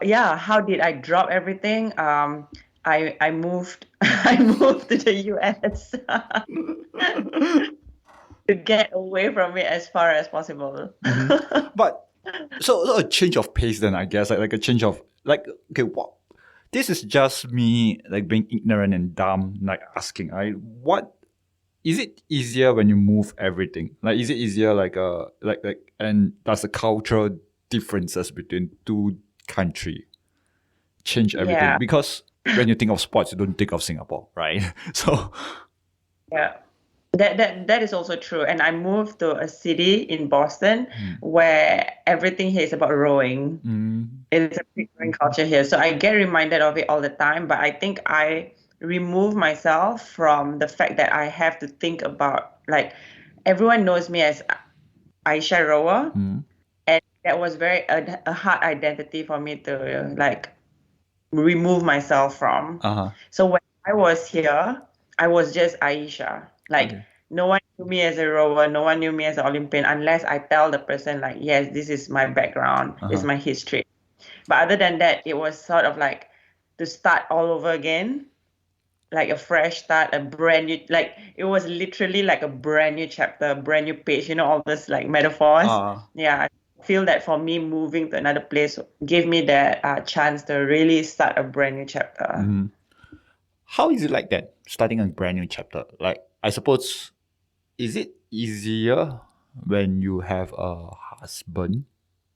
yeah, how did I drop everything? I moved I moved to the US to get away from it as far as possible. Hmm. But so a change of pace then, I guess, like a change of like, okay, what, this is just me like being ignorant and dumb, like asking, I what is it easier when you move everything? Like, is it easier like and does the cultural differences between two country change everything? Yeah, Because when you think of sports, you don't think of Singapore, right? So, yeah. That is also true. And I moved to a city in Boston where everything here is about rowing. mm, It's a big rowing culture here. So I get reminded of it all the time, but I think I remove myself from the fact that I have to think about, like, everyone knows me as Aisyah Rower, mm, and that was very a hard identity for me to like remove myself from. uh-huh. So when I was here, I was just Aisha. Like, Okay. no one knew me as a rower, no one knew me as an Olympian unless I tell the person like, yes, this is my background, this is Uh-huh. my history. But other than that, it was sort of like to start all over again, like a fresh start, a brand new, like it was literally like a brand new chapter, a brand new page, all this like metaphors. Uh, Yeah, I feel that for me, moving to another place gave me that chance to really start a brand new chapter. mhm. How is it like that? Starting a brand new chapter. Like, I suppose, is it easier when you have a husband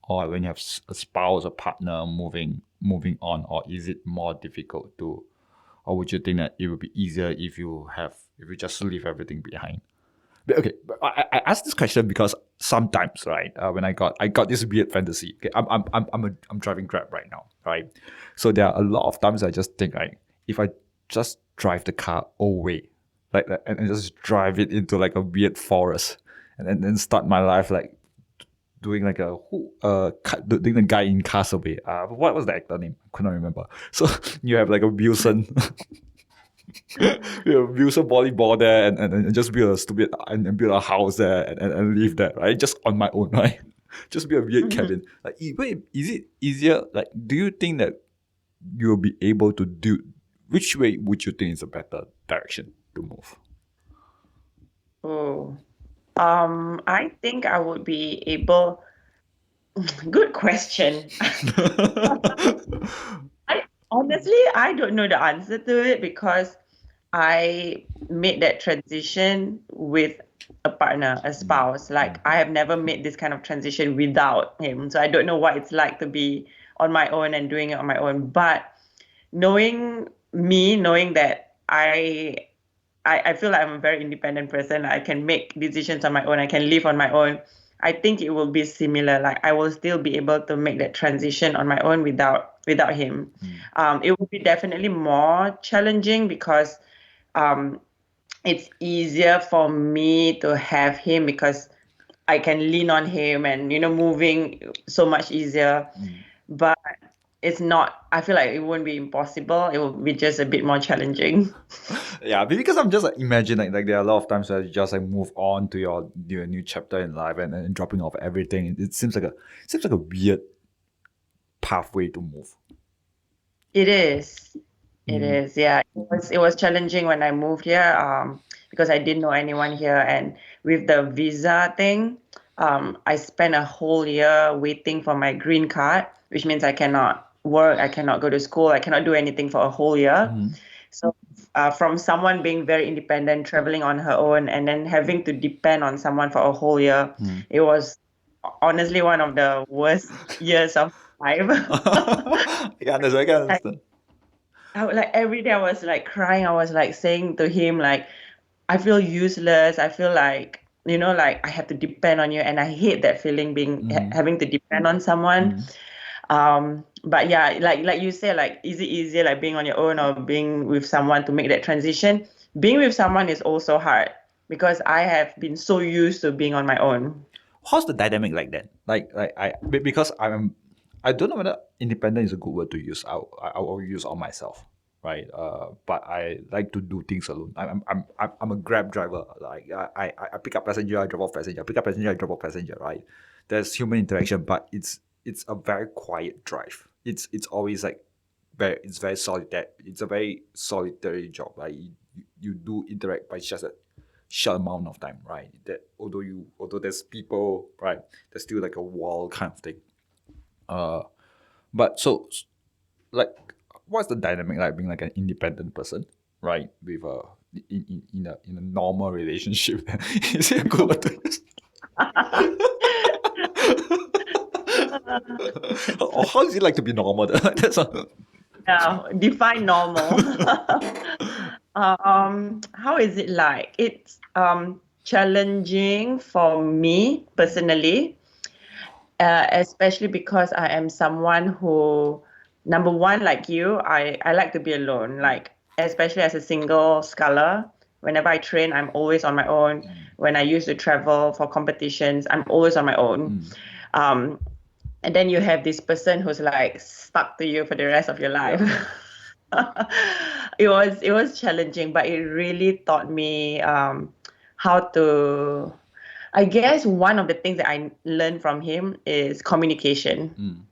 or when you have a spouse, a partner moving on, or is it more difficult to, or would you think that it would be easier if you just leave everything behind? But okay, but I asked this question because sometimes, right, when I got this weird fantasy. Okay, I'm driving Grab right now, right? So there are a lot of times I just think, like, if I just drive the car away, and just drive it into like a weird forest, and then start my life like doing like doing the guy in Castaway. What was the actor name? I couldn't remember. So you have like a Wilson build some volleyball there, and just build a stupid and build a house there, and live there, right? Just on my own, right? Just be a weird Mhm. cabin. Like, wait, is it easier? Like, do you think that you'll be able to do? Which way would you think is a better direction to move? Oh, I think I would be able. Good question. I honestly, I don't know the answer to it because I made that transition with a partner, a spouse. Like, I have never made this kind of transition without him. So I don't know what it's like to be on my own and doing it on my own. But knowing me, knowing that I feel like I'm a very independent person. I can make decisions on my own. I can live on my own. I think it will be similar. Like, I will still be able to make that transition on my own without him. It will be definitely more challenging because um, it's easier for me to have him because I can lean on him and moving so much easier. But it's not. I feel like it won't be impossible. It will be just a bit more challenging. Yeah, because I'm just like imagining, like, there are a lot of times where you just like move on to your new chapter in life, and dropping off everything. It seems like a weird pathway to move. It is. It Mm, is. Yeah. It was challenging when I moved here, because I didn't know anyone here, and with the visa thing, I spent a whole year waiting for my green card, which means I cannot work, I cannot go to school, I cannot do anything for a whole year. mm, So, from someone being very independent, traveling on her own, and then having to depend on someone for a whole year, mm. it was honestly one of the worst years of my life. I can understand. Like every day I was like crying. I was like saying to him like, I feel useless. I feel like I have to depend on you, and I hate that feeling Mm, having to depend on someone. mm. But yeah, like you say, like, is it easier like being on your own or being with someone to make that transition? Being with someone is also hard because I have been so used to being on my own. How's the dynamic like that? Because I don't know whether independent is a good word to use. I will use on myself, right? But I like to do things alone. I'm a Grab driver. Like, I pick up passenger, I drop off passenger, pick up passenger, I drop off passenger. Right? There's human interaction, but it's a very quiet drive. it's always like it's very solitary. It's a very solitary job. Like you do interact by just a short amount of time, right? That although there's people, right, there's still like a wall kind of thing. Uh, but like, what's the dynamic like being like an independent person, right? With in a normal relationship, is it a good word to use? Or how is it like to be normal? That's a, Yeah, define normal. How is it like? It's challenging for me personally, especially because I am someone who, number one, like you, I like to be alone. Like, especially as a single scholar, whenever I train, I'm always on my own. When I used to travel for competitions, I'm always on my own. Um, and then you have this person who's like stuck to you for the rest of your life. It was challenging, but it really taught me how to. I guess one of the things that I learned from him is communication.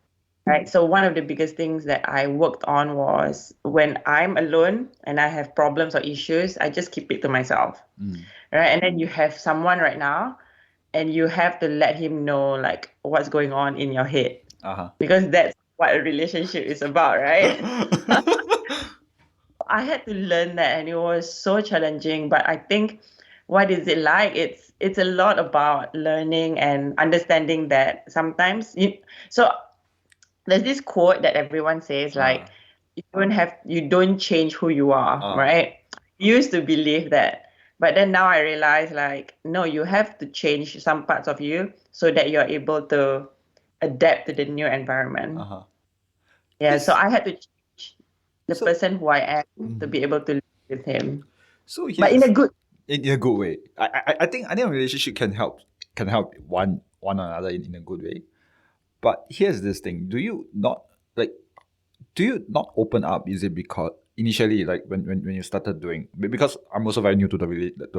Right. So one of the biggest things that I worked on was when I'm alone and I have problems or issues, I just keep it to myself. Right. And then you have someone right now and you have to let him know like what's going on in your head because that's what a relationship is about, right? I had to learn that and it was so challenging, but I think what is it like? It's a lot about learning and understanding that sometimes so there's this quote that everyone says like you don't change who you are, right? I used to believe that. But then now I realize like no, you have to change some parts of you so that you're able to adapt to the new environment. Yeah, so Yes. I had to change the So person who I am to be able to live with him. so But in a here's good in a good way. I think a relationship can help one another in a good way. But here's this thing: like do you not open up? Is it because initially, like when you started doing? Because I'm also very new to the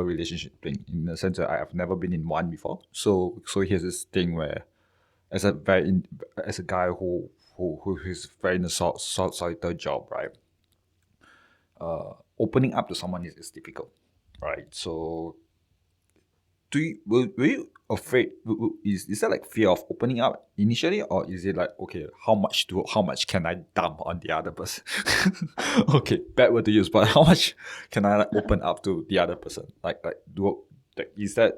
relationship thing in the sense that I have never been in one before. So here's this thing where as a guy who is very in a solitary job, right? Opening up to someone is difficult, right? So were you afraid? Is that like fear of opening up initially, or is it like, okay, how much can I dump on the other person? Okay, bad word to use, but how much can I like open up to the other person? Is that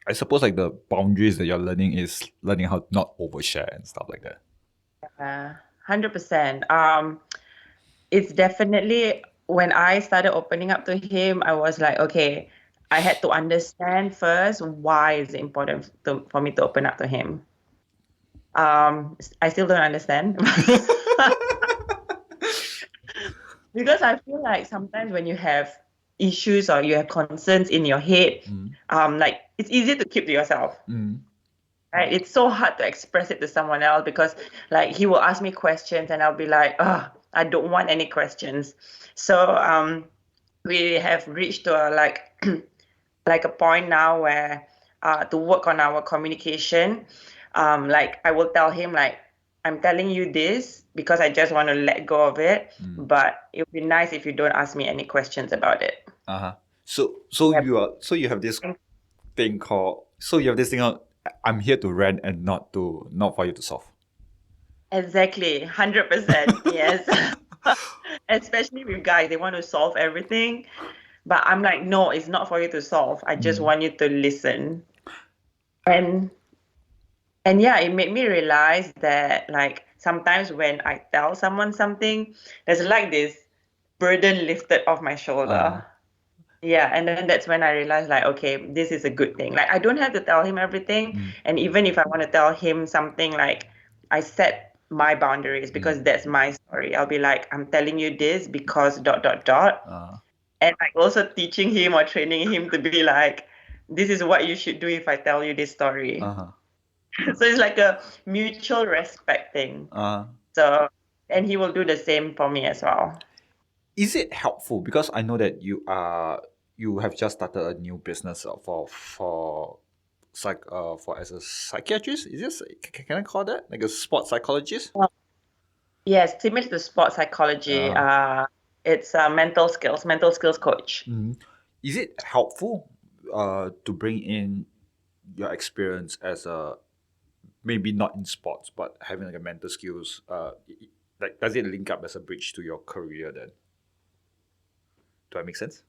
I suppose like the boundaries that you're learning is learning how to not overshare and stuff like that. 100%. It's definitely when I started opening up to him, I was like, okay, I had to understand first why is it important for me to open up to him. I still don't understand because I feel like sometimes when you have issues or you have concerns in your head, like it's easier to keep to yourself. Right? It's so hard to express it to someone else because like he will ask me questions and I'll be like, oh, I don't want any questions. So we have reached to a like a point now where to work on our communication. Like I will tell him like I'm telling you this because I just want to let go of it, but it would be nice if you don't ask me any questions about it. So you have this thing called I'm here to rant and not for you to solve. Exactly, 100%. Yes. Especially with guys, they want to solve everything. But I'm like, no, it's not for you to solve. I just want you to listen. And and yeah, it made me realize that like sometimes when I tell someone something, there's like this burden lifted off my shoulder. Yeah, and then that's when I realized like, okay, this is a good thing. Like I don't have to tell him everything. And even if I want to tell him something, like I set my boundaries because that's my story. I'll be like, I'm telling you this because dot dot dot. And like also teaching him or training him to be like, this is what you should do if I tell you this story. So it's like a mutual respect thing. So and he will do the same for me as well. Is it helpful? Because I know that you have just started a new business for as a psychiatrist. Is this can I call that like a sports psychologist? Yes, similar to sports psychology. Uh, It's mental skills coach. is it helpful to bring in your experience as a maybe not in sports but having like a mental skills like does it link up as a bridge to your career then? Do that make sense?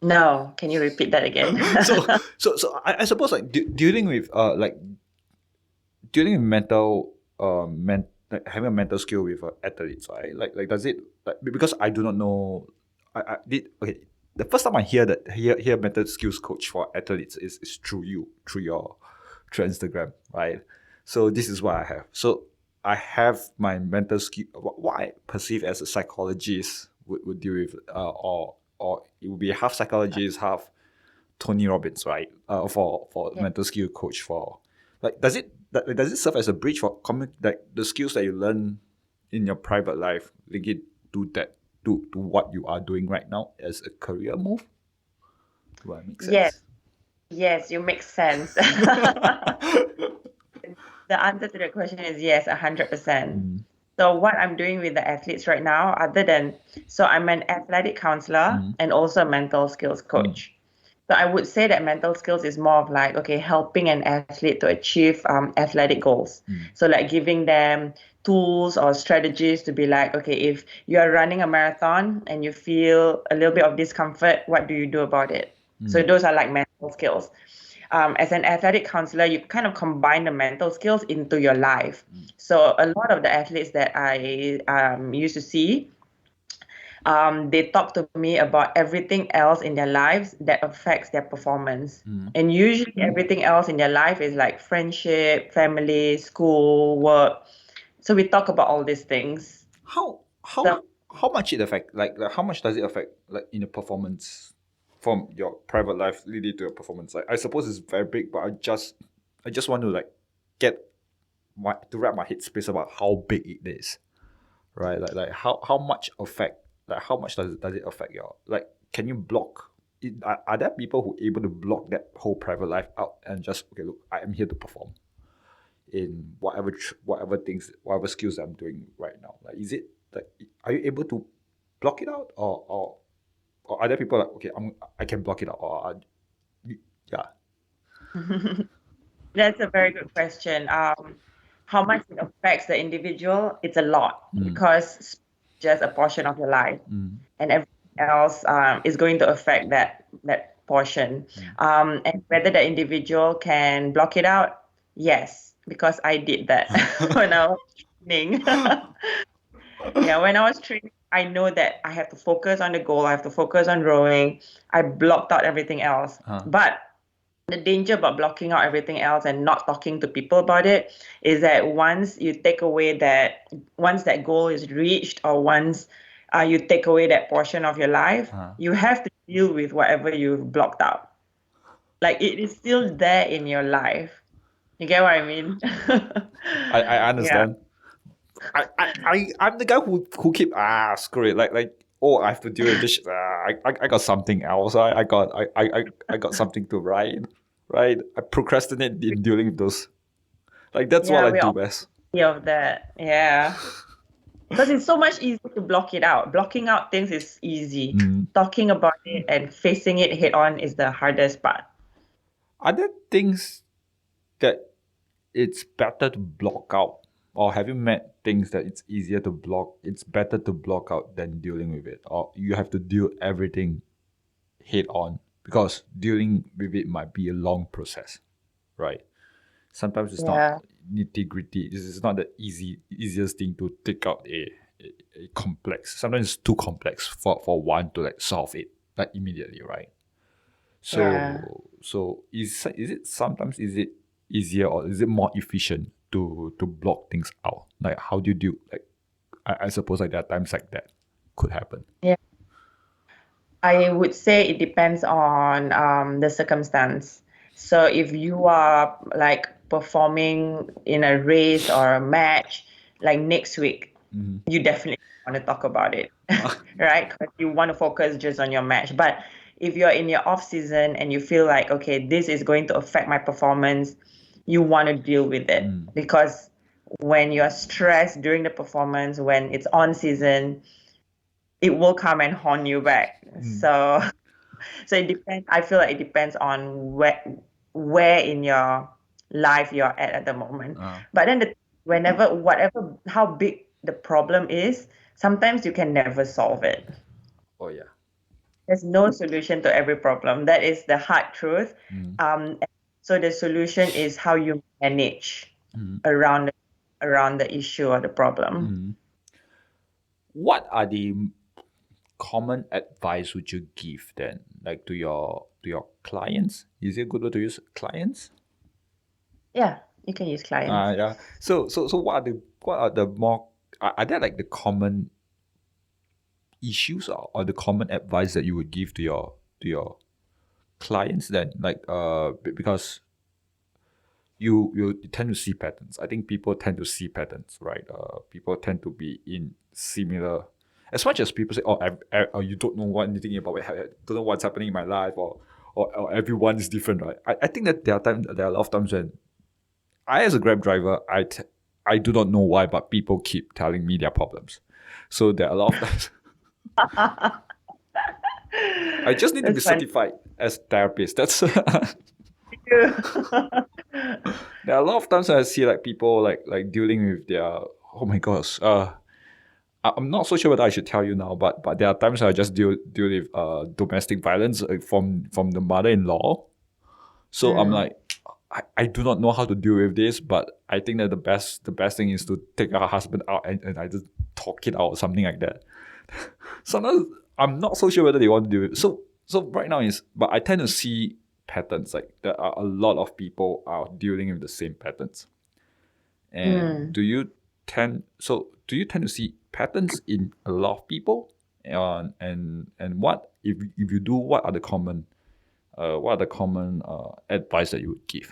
No, can you repeat that again? I suppose like dealing with dealing with mental like having a mental skill with athletes, right? Like does it like because I do not know. I did okay. The first time I hear mental skills coach for athletes is through you through Instagram, right? So this is what I have. So I have my mental skill. What I perceive as a psychologist would deal with, or it would be half psychologist, half Tony Robbins, right? For Yeah. mental skill coach for like does it serve as a bridge for like the skills that you learn in your private life, link it to that to what you are doing right now as a career move? Do that make Yes, sense? yes, you make sense. The answer to that question is yes, 100%. Mm, So what I'm doing with the athletes right now, so I'm an athletic counselor mm, and also a mental skills mm, coach. So I would say that mental skills is more of like, okay, helping an athlete to achieve athletic goals. mm, So like giving them tools or strategies to be like, okay, if you are running a marathon and you feel a little bit of discomfort, what do you do about it? So mm, those are like mental skills. As an athletic counselor, you kind of combine the mental skills into your life. mm, So a lot of the athletes that I used to see, they talk to me about everything else in their lives that affects their performance. mm. And usually everything else in their life is like friendship, family, school, work. So we talk about all these things. How So how much it affect like how much does it affect like in the performance from your private life leading to your performance? Like I suppose it's very big, but I just want to like get to wrap my head space about how big it is, right? Like how much affect like how much does it affect your like can you block it, are there people who able to block that whole private life out and just okay look I am here to perform in whatever things whatever skills that I'm doing right now, like is it like are you able to block it out or are there people like okay I can block it out or yeah. that's a very good question. How much it affects the individual? It's a lot Mm, because it's just a portion of your life, mm, and everything else is going to affect that portion. mm. And whether the individual can block it out, yes, because I did that when I was training. Yeah, when I was training, I know that I have to focus on the goal. I have to focus on rowing. I blocked out everything else. Huh. But the danger about blocking out everything else and not talking to people about it is that once that goal is reached or once you take away that portion of your life, Huh. you have to deal with whatever you've blocked out. Like it is still there in your life. You get what I mean? I Yeah. understand. I'm the guy who keep screw it like oh I have to deal with this shit. I got something else I got something to write, right? I procrastinate in dealing with those, like that's what Yeah, I we're do all best. guilty of that. Yeah. Because it's so much easier to block it out. Blocking out things is easy. Mm. Talking about it and facing it head on is the hardest part. Are there things that it's better to block out, or have you met things that it's easier to block, it's better to block out than dealing with it, or you have to deal everything head on because dealing with it might be a long process, right? Sometimes it's not Yeah. nitty gritty. This is not the easiest thing to take out a complex. Sometimes it's too complex for one to like solve it like immediately, right? Yeah. So is it sometimes is it easier or is it more efficient to block things out? Like how do you do like I suppose like there are times like that could happen. Yeah. I would say it depends on the circumstance. So if you are like performing in a race or a match, like next week, Mm-hmm. you definitely want to talk about it, right? Because you want to focus just on your match. But if you're in your off season and you feel like, okay, this is going to affect my performance, you want to deal with it Mm. because when you're stressed during the performance, when it's on season, it will come and haunt you back. So so it depends. I feel like it depends on where in your life you're at the moment. But then whenever whatever how big the problem is, sometimes you can never solve it. Oh yeah. There's no solution to every problem. That is the hard truth. Um, so the solution is how you manage around around the issue or the problem. What are the common advice would you give then, like to your clients? Is it good to use clients? Yeah, you can use clients. Yeah. So what are the more are there like the common issues or the common advice that you would give to your clients then, like because you tend to see patterns. I think people tend to see patterns, right? People tend to be in similar. As much as people say, "Oh, you don't know what anything about it, don't know what's happening in my life," or everyone is different, right? I think that there are a lot of times when I, as a Grab driver, I do not know why, but people keep telling me their problems. So there are a lot of times I just need to be That's funny. certified as therapist. That's Too. there are a lot of times I see like people like dealing with their, oh my gosh, I'm not so sure whether I should tell you now, but there are times I just deal with domestic violence from the mother-in-law. So I'm like, I do not know how to deal with this, but I think that the best thing is to take our husband out and I just talk it out or something like that. Sometimes I'm not so sure whether they want to do it. So right now is, but I tend to see patterns, like there are a lot of people are dealing with the same patterns. And do you tend to see patterns in a lot of people? And what if you do, what are the common advice that you would give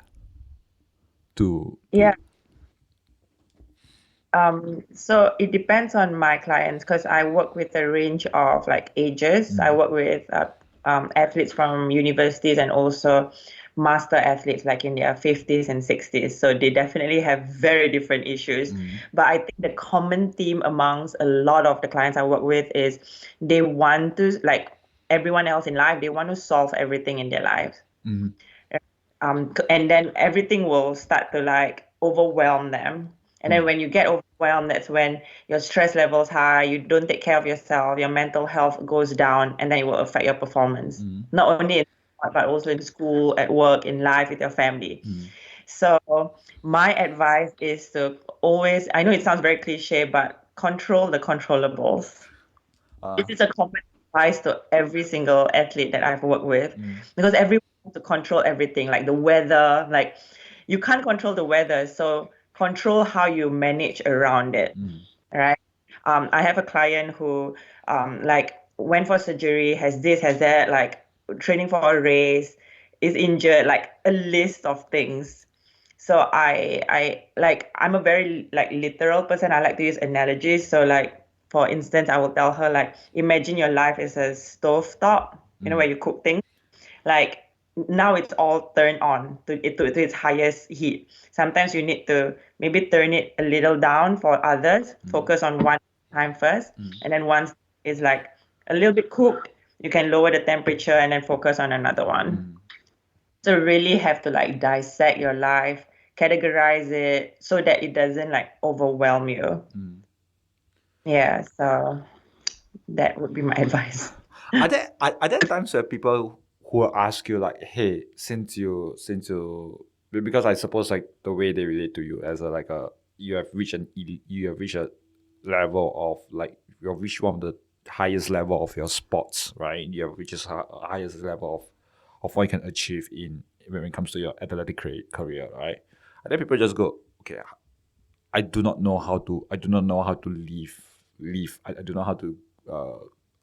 to Yeah. So it depends on my clients because I work with a range of like ages. I work with athletes from universities and also master athletes like in their 50s and 60s. So they definitely have very different issues. But I think the common theme amongst a lot of the clients I work with is they want to, like everyone else in life, they want to solve everything in their lives. And then everything will start to like overwhelm them. And then when you get overwhelmed, that's when your stress levels high, you don't take care of yourself, your mental health goes down, and then it will affect your performance. Not only in sport, but also in school, at work, in life, with your family. So my advice is to always, I know it sounds very cliche, but control the controllables. This is a common advice to every single athlete that I've worked with because everyone wants to control everything, like the weather. Like you can't control the weather, so control how you manage around it, right? I have a client who like went for surgery, has this, has that, like training for a race, is injured, like a list of things. So I'm a very like literal person. I like to use analogies. So like for instance, I will tell her like imagine your life is a stove top, where you cook things. Like now it's all turned on to its highest heat. Sometimes you need to maybe turn it a little down for others, focus on one time first, and then once it's like a little bit cooked, you can lower the temperature and then focus on another one. So really have to like dissect your life, categorize it so that it doesn't like overwhelm you. Yeah, so that would be my advice. are there times where people who will ask you like, hey, because I suppose like the way they relate to you as a like a you have reached a level of like you have reached one of the highest level of your sports, right? You have reached the highest level of what you can achieve in when it comes to your athletic career, right? And then people just go, okay, I do not know how to leave. I do not know how to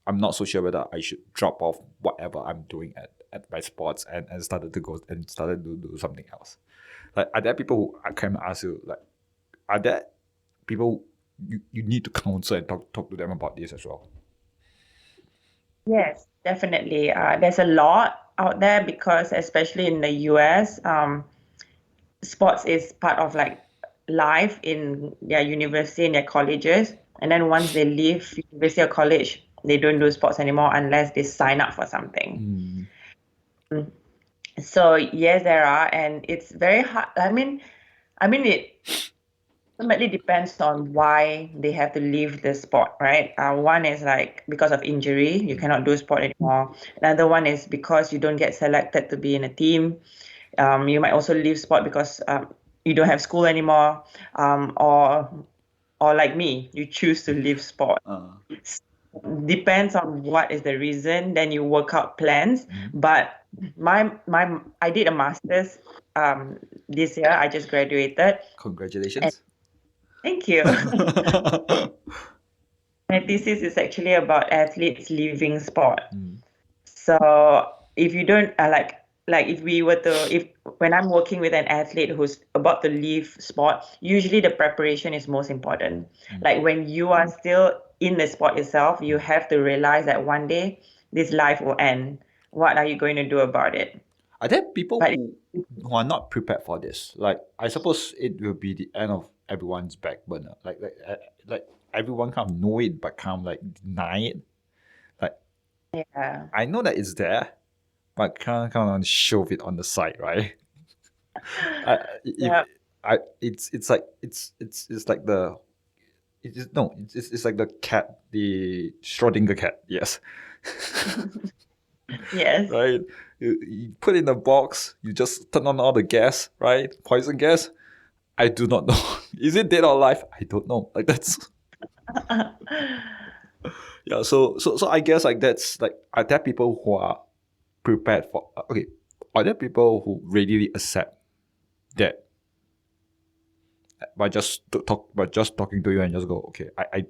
I'm not so sure whether I should drop off whatever I'm doing at my sports and started to do something else. Like are there people who I can ask you like are there people you need to counsel and talk to them about this as well? Yes, definitely. There's a lot out there because especially in the US, sports is part of like life in their university and their colleges, and then once they leave university or college, they don't do sports anymore unless they sign up for something. Mm. So yes, there are, and it's very hard. I mean, it ultimately depends on why they have to leave the sport, right? One is like because of injury, you cannot do sport anymore. Another one is because you don't get selected to be in a team. You might also leave sport because you don't have school anymore, or like me, you choose to leave sport. Uh, Depends on what is the reason. Then you work out plans. But I did a master's this year. I just graduated. And Congratulations. thank you. My thesis is actually about athletes leaving sport. So if you don't like if we were to if when I'm working with an athlete who's about to leave sport, usually the preparation is most important. Like when you are still in the sport itself, you have to realize that one day this life will end. What are you going to do about it? Are there people But who are not prepared for this? Like, I suppose it will be the end of everyone's back burner. Like everyone kind of know it, but kind of like deny it. Like, yeah, I know that it's there, but kind of shove it on the side, right? If yeah, it's like it's like the it's like the cat, the Schrodinger cat. Yes, yes. right. You put in a box. You just turn on all the gas, right? Poison gas. I do not know. Is it dead or alive? I don't know. Like that's yeah. So I guess like that's like, are there people who are prepared for? Okay, are there people who readily accept that by just talking to you and just go, okay, I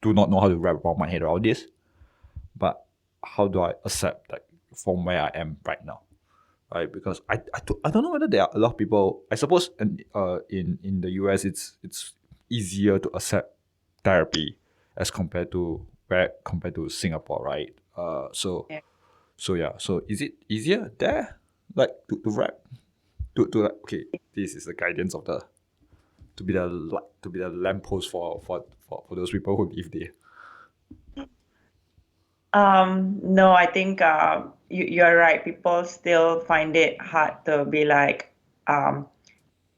do not know how to wrap around my head around this, but how do I accept like from where I am right now? Right, because I don't know whether there are a lot of people. I suppose in the US it's easier to accept therapy as compared to Singapore, right? Yeah. So yeah, so is it easier there, like to rap, to like, okay, this is the guidance of the to be the lamppost for those people who live there. No, I think you're right. People still find it hard to be like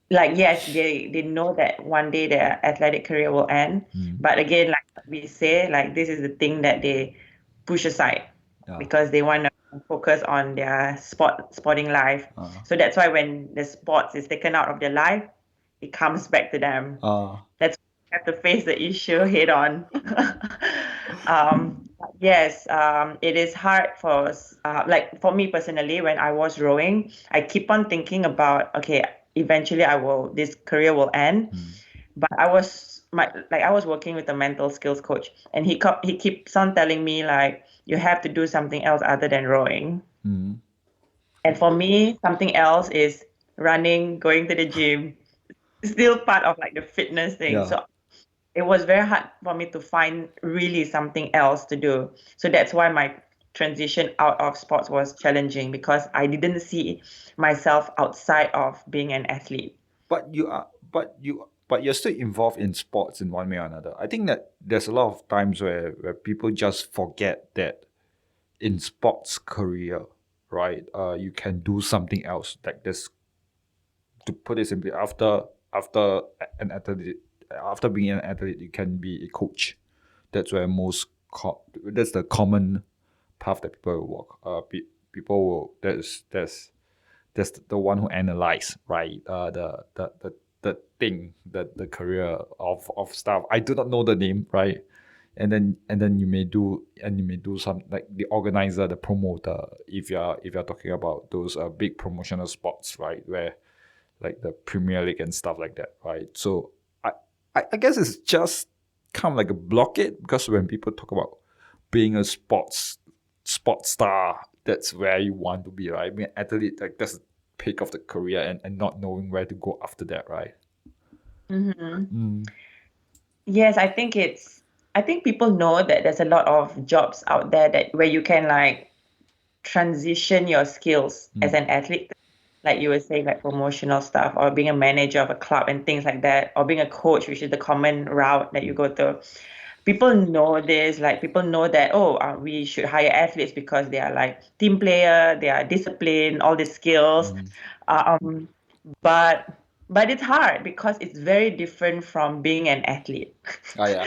yes, they know that one day their athletic career will end, but again, like we say, like this is the thing that they push aside Yeah. because they want to focus on their sporting life. So that's why when the sports is taken out of their life, it comes back to them. That's why we have to face the issue head on. Yes, it is hard for like for me personally. When I was rowing, I keep on thinking about okay, eventually this career will end. But I was working with a mental skills coach, and he keeps on telling me like you have to do something else other than rowing. And for me, something else is running, going to the gym, still part of like the fitness thing. Yeah. So it was very hard for me to find really something else to do. So that's why my transition out of sports was challenging because I didn't see myself outside of being an athlete. But but you're still involved in sports in one way or another. I think that there's a lot of times where people just forget that in sports career, right? You can do something else. Like this, to put it simply, after an athlete, after being an athlete, you can be a coach. That's where that's the common path that people will walk. People will that's the one who analyze, right? The thing, the career of stuff. I do not know the name, right? And then you may do some, like the organizer, the promoter, if you're talking about those big promotional spots, right? Where like the Premier League and stuff like that, right? So I I guess it's just kind of like a blockade, because when people talk about being a sports star, that's where you want to be, right? I mean, athlete, like that's the peak of the career, and not knowing where to go after that, right? Yes, I think people know that there's a lot of jobs out there that where you can like transition your skills as an athlete. like you were saying, like promotional stuff, or being a manager of a club and things like that, or being a coach, which is the common route that you go to. People know this, like people know that, oh, we should hire athletes because they are like team player, they are disciplined, all the skills. Mm. Um, but but it's hard because it's very different from being an athlete. Ah, yeah.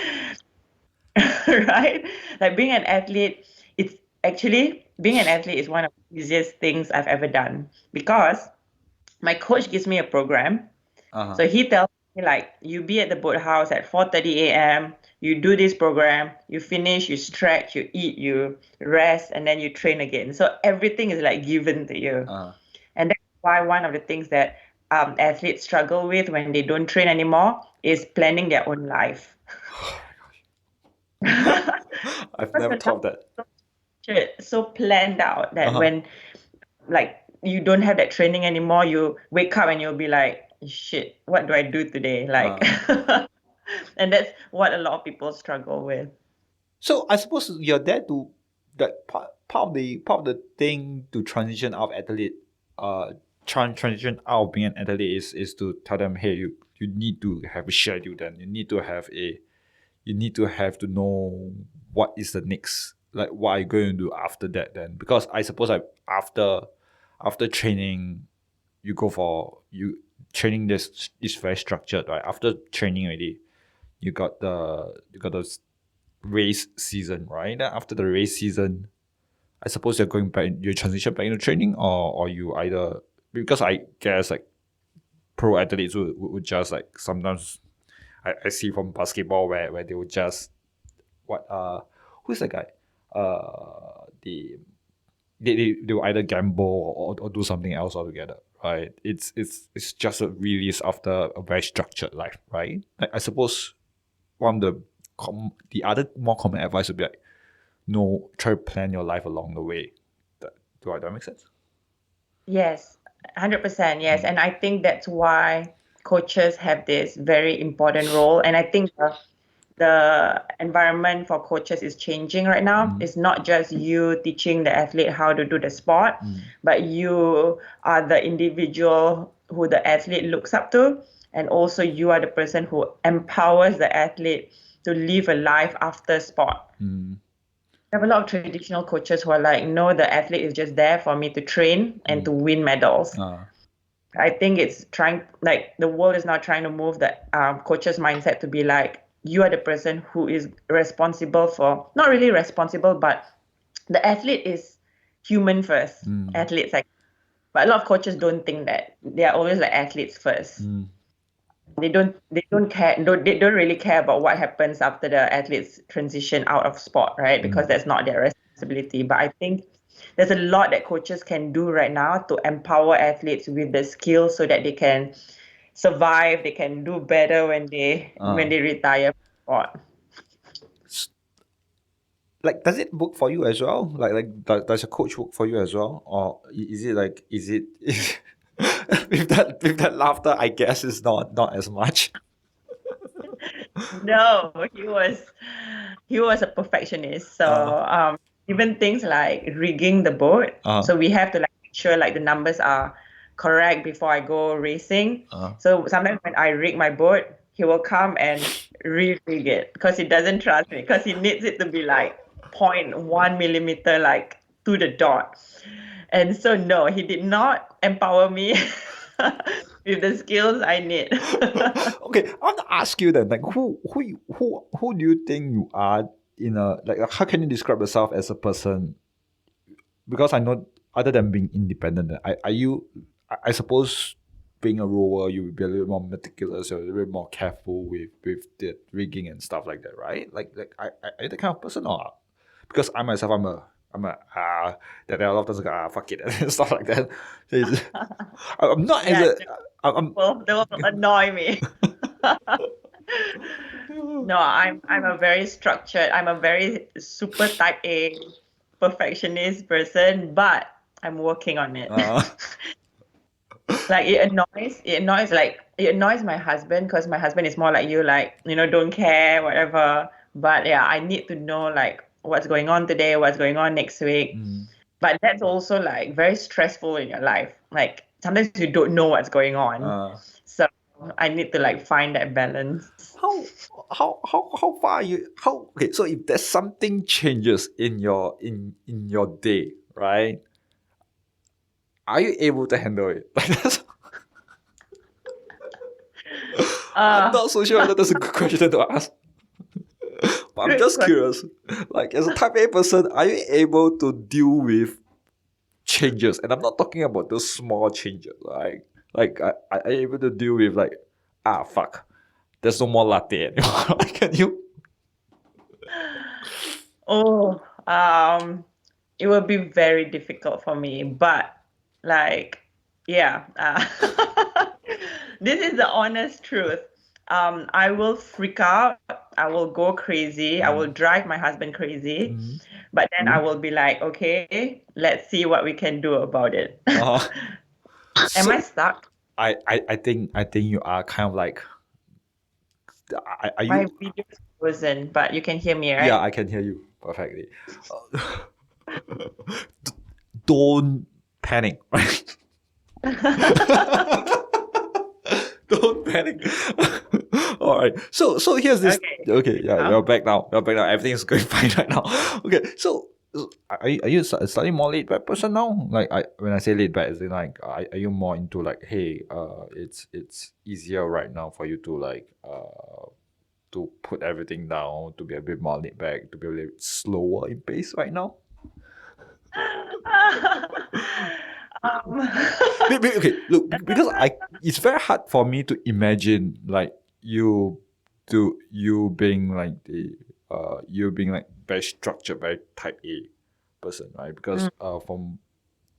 Right? Like being an athlete, it's actually being an athlete is one of the easiest things I've ever done because my coach gives me a program. Uh-huh. So he tells me like you be at the boathouse at 4:30 a.m. You do this program, you finish, you stretch, you eat, you rest, and then you train again. So everything is like given to you. Uh-huh. And that's why one of the things that athletes struggle with when they don't train anymore is planning their own life. I've Because never your life thought that. is so planned out that Uh-huh. when like you don't have that training anymore, you wake up and you'll be like, shit, what do I do today? Like, and that's what a lot of people struggle with. So I suppose you're there to that part of the thing to transition out of athlete, transition out of being an athlete is to tell them, hey, you need to have a schedule. Then you need to have to know what is the next, like what are you going to do after that. Then because I suppose like after training, you go for you training this is very structured, right? After training already, you got the race season, right? Then after the race season, I suppose you're going back, you transition back into training, or you either, because I guess like pro athletes would just like sometimes I see from basketball where they would just what who's the guy they will either gamble or do something else altogether, right? It's just a release after a very structured life, right? Like, I suppose one of the other more common advice would be like, no, try to plan your life along the way. Do that make sense? Yes, 100%. Yes. And I think that's why coaches have this very important role. And I think the environment for coaches is changing right now. It's not just you teaching the athlete how to do the sport, but you are the individual who the athlete looks up to. And also, you are the person who empowers the athlete to live a life after sport. I have a lot of traditional coaches who are like, no, the athlete is just there for me to train and to win medals. I think it's trying, like, the world is now trying to move the coach's mindset to be like, you are the person who is responsible for, not really responsible, but the athlete is human first. Athletes, like, but a lot of coaches don't think that. They are always like athletes first. They don't care, they don't really care about what happens after the athletes transition out of sport, right? Because that's not their responsibility. But I think there's a lot that coaches can do right now to empower athletes with the skills so that they can survive, they can do better when they retire from sport. Like, does it work for you as well? Does a coach work for you as well, or is it like is it with that laughter? I guess it's not as much. No, he was a perfectionist. So even things like rigging the boat. So we have to like make sure like the numbers are correct before I go racing. So sometimes when I rig my boat, he will come and re-rig it because he doesn't trust me because he needs it to be like 0.1 millimeter like to the dot. And so no, he did not empower me with the skills I need. Okay, I want to ask you then, like, who do you think you are in a like? How can you describe yourself as a person? Because I know, other than being independent, are you? I suppose being a rower, you will be a little more meticulous, or a little bit more careful with the rigging and stuff like that, right? Are you the kind of person, or because I myself, I'm a that there are a lot of times like, fuck it and stuff like that. So I'm not as Yeah, a I'm they will annoy me. No, I'm a very structured, I'm a very super type A perfectionist person, but I'm working on it. Like it annoys my husband because my husband is more like you, like, don't care, whatever. But yeah, I need to know like what's going on today, what's going on next week. But that's also like very stressful in your life. Like sometimes you don't know what's going on. Uh, So I need to like find that balance. how far are you? How okay? So if there's something changes in your day, right? Are you able to handle it? Like that's, I'm Uh, not so sure whether that's a good question to ask. But I'm Good just question. curious. Like as a type A person, are you able to deal with changes? And I'm not talking about those small changes. Like are you able to deal with like fuck, there's no more latte anymore. Like, can you? Oh, it will be very difficult for me, but like, yeah, this is the honest truth. I will freak out. I will go crazy. I will drive my husband crazy, Mm. but then I will be like, okay, let's see what we can do about it. Uh, Am I so stuck? I think you are kind of like are My you video is frozen, but you can hear me, yeah, right? I can hear you perfectly. Don't panic, right? Don't panic. All right. So here's this. Okay. Okay, yeah, Huh? you're back now. You're back now. Everything's going fine right now. Okay. So are you a slightly more laid back person now? Like when I say laid back, is it like are you more into like, hey, it's easier right now for you to like to put everything down, to be a bit more laid back, to be a little slower in pace right now? Um, Okay, look, because it's very hard for me to imagine like you being like you being like very structured, very type A person, right? Because mm,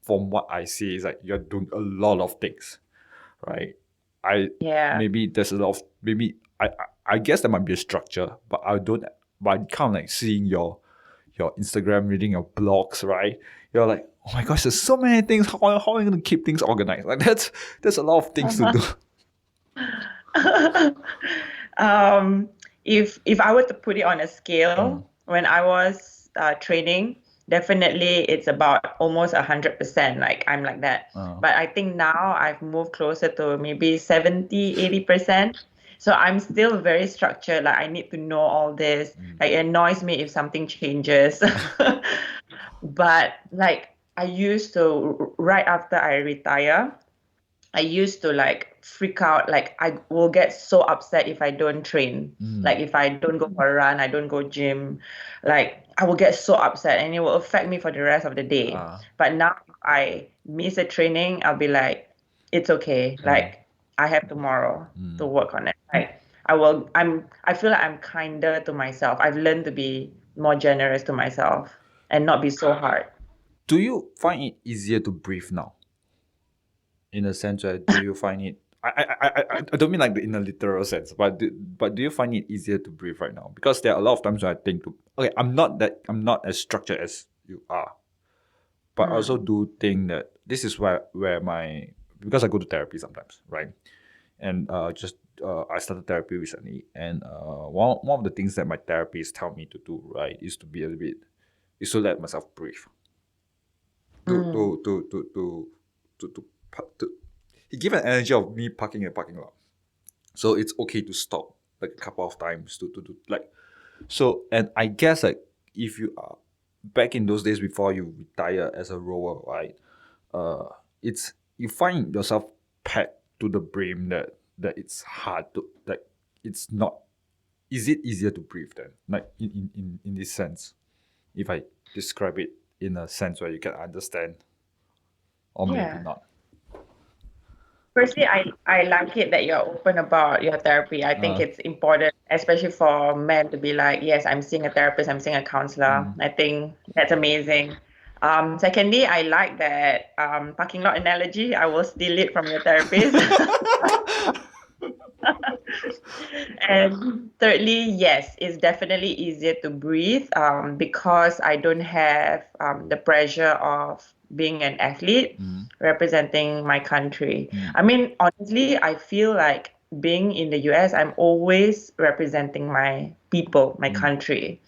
from what I see is like you're doing a lot of things, right? I yeah. maybe there's a lot of maybe I guess there might be a structure, but I don't. But I kind of like seeing your Instagram, reading your blogs, right? You're like, oh my gosh, there's so many things. How are you going to keep things organized? Like that's a lot of things to do. Um, if I were to put it on a Uh, scale, when I was training, definitely it's about almost 100%. Like I'm like that. uh, But I think now I've moved closer to maybe 70, 80%. So I'm still very structured. Like I need to know all this. Like it annoys me if something changes. But like I used to, right after I retire, I used to like freak out. Like I will get so upset if I don't train. Like if I don't go for a run, I don't go gym, like I will get so upset and it will affect me for the rest of the day. uh, But now if I miss a training, I'll be like, it's okay. Like I have tomorrow to work on it. Like I feel like I'm kinder to myself. I've learned to be more generous to myself and not be so hard. do you find it easier to breathe now? In a sense, where do you find it? I don't mean like in a literal sense, but do you find it easier to breathe right now? Because there are a lot of times where I think to okay, I'm not as structured as you are, but I also Mm. do think that this is where my because I go to therapy sometimes, right? And just I started therapy recently, and one of the things that my therapist tell me to do, right, is to be a little bit is to let myself breathe. To to Mm. to to to to he gave an energy of me parking in a parking lot. So it's okay to stop like a couple of times to like so and I guess like if you are back in those days before you retire as a rower, right? Uh it's you find yourself packed to the brim that it's hard to like it's not is it easier to breathe then? Like in this sense, if I describe it in a sense where you can understand or maybe Yeah. not. Firstly, I like it that you're open about your therapy. I think Uh, it's important, especially for men, to be like, yes, I'm seeing a therapist, I'm seeing a counselor. I think that's amazing. Secondly, I like that parking lot analogy. I will steal it from your therapist. And thirdly, yes, it's definitely easier to breathe because I don't have the pressure of being an athlete representing my country. I mean, honestly, I feel like being in the US, I'm always representing my people, my country,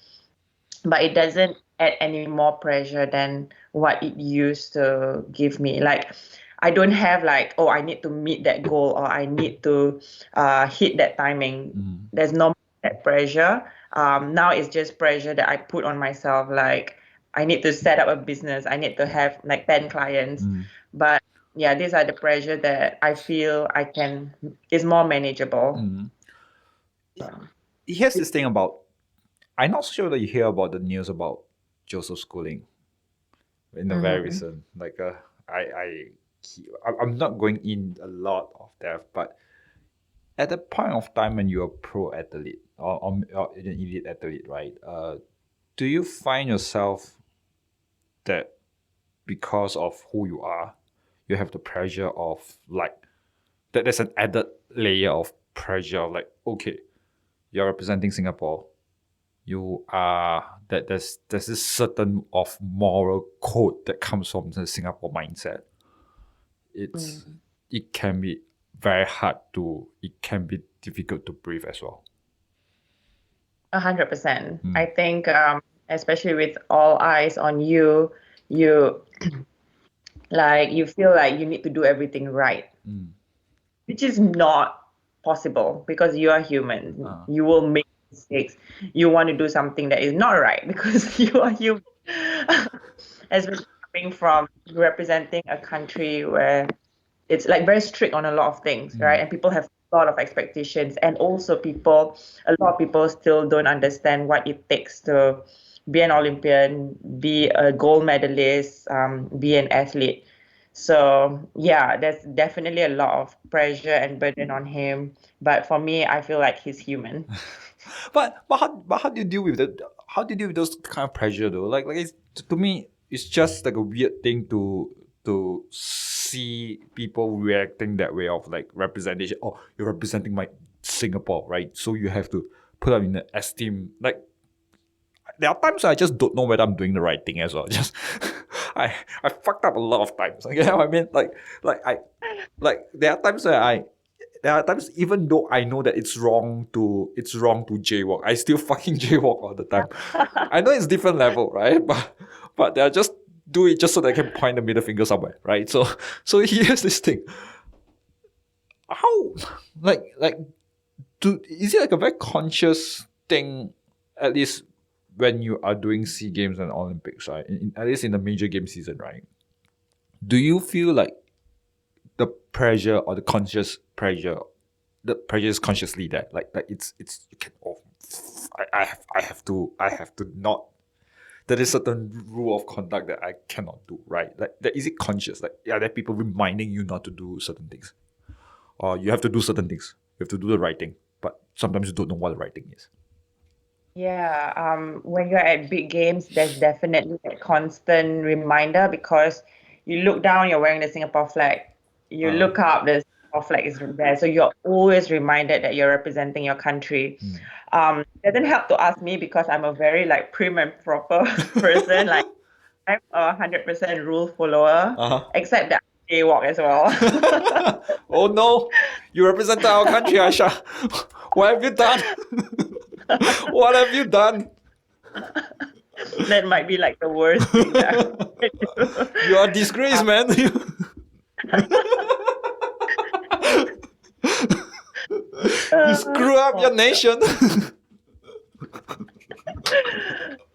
but it doesn't add any more pressure than what it used to give me. Like, I don't have like, oh, I need to meet that goal or I need to hit that timing. There's no more that pressure. Now it's just pressure that I put on myself. Like I need to set up a business. I need to have like 10 clients. But yeah, these are the pressure that I feel is more manageable. Here's this thing about, I'm not sure that you hear about the news about Joseph Schooling in the very recent. Like, I'm not going in a lot of depth, but at the point of time when you're a pro athlete or an elite athlete, right? Do you find yourself that because of who you are, you have the pressure of like that? There's an added layer of pressure of like, okay, you're representing Singapore. You are that there's this certain of moral code that comes from the Singapore mindset. It can be very hard to. It can be difficult to breathe as well. 100%. I think, especially with all eyes on you, you like you feel like you need to do everything right, which is not possible because you are human. You will make mistakes. You want to do something that is not right because you are human. Especially coming from representing a country where it's like very strict on a lot of things, right? And people have a lot of expectations, and also a lot of people still don't understand what it takes to be an Olympian, be a gold medalist, be an athlete. So yeah, there's definitely a lot of pressure and burden on him. But for me, I feel like he's human. But how do you deal with that? How do you deal with those kind of pressure though? Like it's, to me, it's just like a weird thing to see people reacting that way of like representation. Oh, you're representing my Singapore, right? So you have to put up in the esteem. Like there are times I just don't know whether I'm doing the right thing as well. Just I fucked up a lot of times. You know what I mean? Like there are times where there are times even though I know that it's wrong to jaywalk, I still fucking jaywalk all the time. I know it's different level, right? But they'll just do it just so they can point the middle finger somewhere, right? So here's this thing. How is it like a very conscious thing, at least when you are doing SEA Games and Olympics, right? At least in the major game season, right? Do you feel like the pressure or the conscious pressure, the pressure is consciously there, like it's you can, oh, I have to not, there is certain rule of conduct that I cannot do, right? Like that, is it conscious? Like are there people reminding you not to do certain things, or you have to do certain things, you have to do the right thing, but sometimes you don't know what the right thing is? Yeah, when you're at big games, there's definitely that constant reminder because you look down, you're wearing the Singapore flag. You look up, the Singapore flag is there. So you're always reminded that you're representing your country. It doesn't help to ask me because I'm a very like prim and proper person. Like I'm a 100% rule follower, except that I jaywalk as well. Oh no, you represented our country, Aisyah. What have you done? What have you done? That might be like the worst thing that I could do. You are a disgrace, man. You screw up your nation.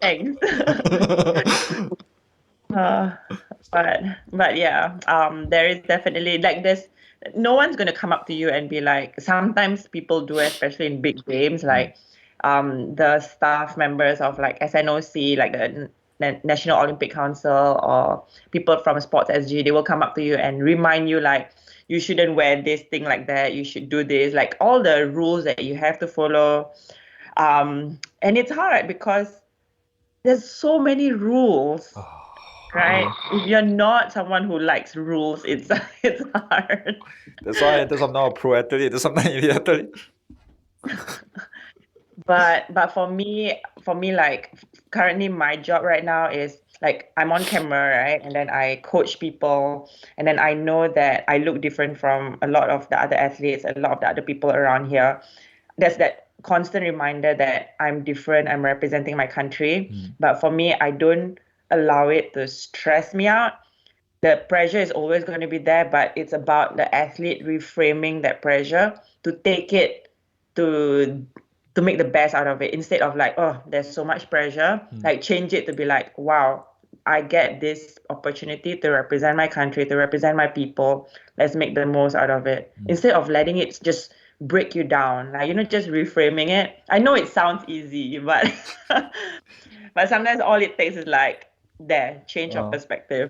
Thanks. But yeah, there is definitely like this. No one's gonna come up to you and be like. Sometimes people do, especially in big games, like the staff members of like SNOC, like the National Olympic Council, or people from Sports SG. They will come up to you and remind you like you shouldn't wear this thing like that. You should do this, like all the rules that you have to follow. And it's hard because there's so many rules, right? If you're not someone who likes rules, it's hard. That's why I'm now a pro athlete. That's why I'm not an elite athlete. But for me, like currently my job right now is like I'm on camera, right? And then I coach people, and then I know that I look different from a lot of the other athletes, a lot of the other people around here. There's that constant reminder that I'm different, I'm representing my country. But for me, I don't allow it to stress me out. the pressure is always going to be there, but it's about the athlete reframing that pressure to take it to to make the best out of it instead of like, oh, there's so much pressure. Like change it to be like, wow, I get this opportunity to represent my country, to represent my people. Let's make the most out of it. Instead of letting it just break you down. Like, just reframing it. I know it sounds easy, but but sometimes all it takes is like there, change of Uh, perspective.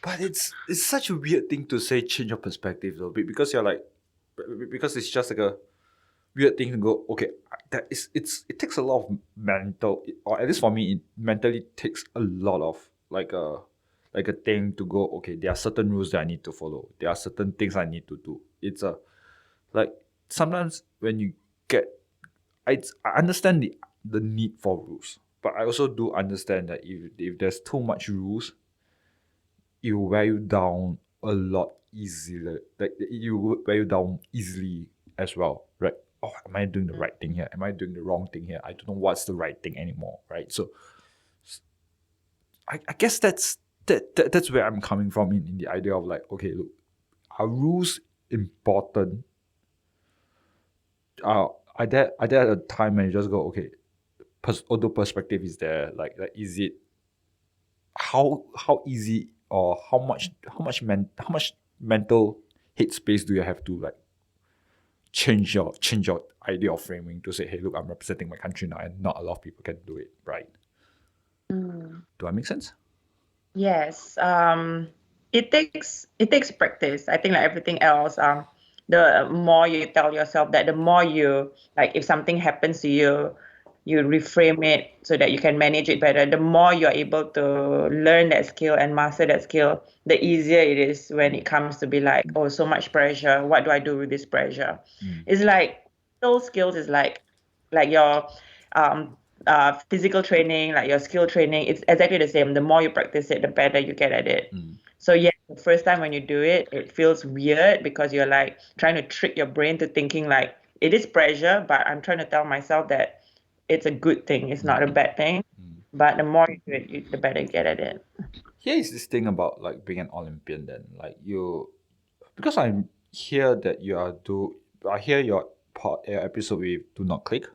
but it's such a weird thing to say, change of perspective though, because you're like, because it's just like a weird thing to go. Okay, that is it takes a lot of mental, or at least for me, it mentally takes a lot of like a thing to go. Okay, there are certain rules that I need to follow. There are certain things I need to do. It's a like sometimes when you get, I understand the need for rules, but I also do understand that if there's too much rules, it will wear you down a lot easier. Like you will wear you down easily as well, right? Oh, am I doing the right thing here? Am I doing the wrong thing here? I don't know what's the right thing anymore, right? So I guess that's where I'm coming from in the idea of like, okay, look, are rules important? Are there a time when you just go, okay, although perspective is there, like is it how easy, or how much mental headspace do you have to like change your idea of framing to say, hey, look, I'm representing my country now, and not a lot of people can do it, right? Do I make sense? Yes, it takes practice. I think like everything else, the more you tell yourself that, the more you like if something happens to you, you reframe it so that you can manage it better. The more you're able to learn that skill and master that skill, the easier it is when it comes to be like, oh, so much pressure. What do I do with this pressure? It's like those skills is like your um physical training, like your skill training, it's exactly the same. The more you practice it, the better you get at it. So yeah, the first time when you do it, it feels weird because you're like trying to trick your brain to thinking like it is pressure, but I'm trying to tell myself that it's a good thing, it's not a bad thing. But the more you do it, the better you get at it. Here is this thing about like being an Olympian. Then like you, because I hear that you are do I hear your episode with Do Not Click,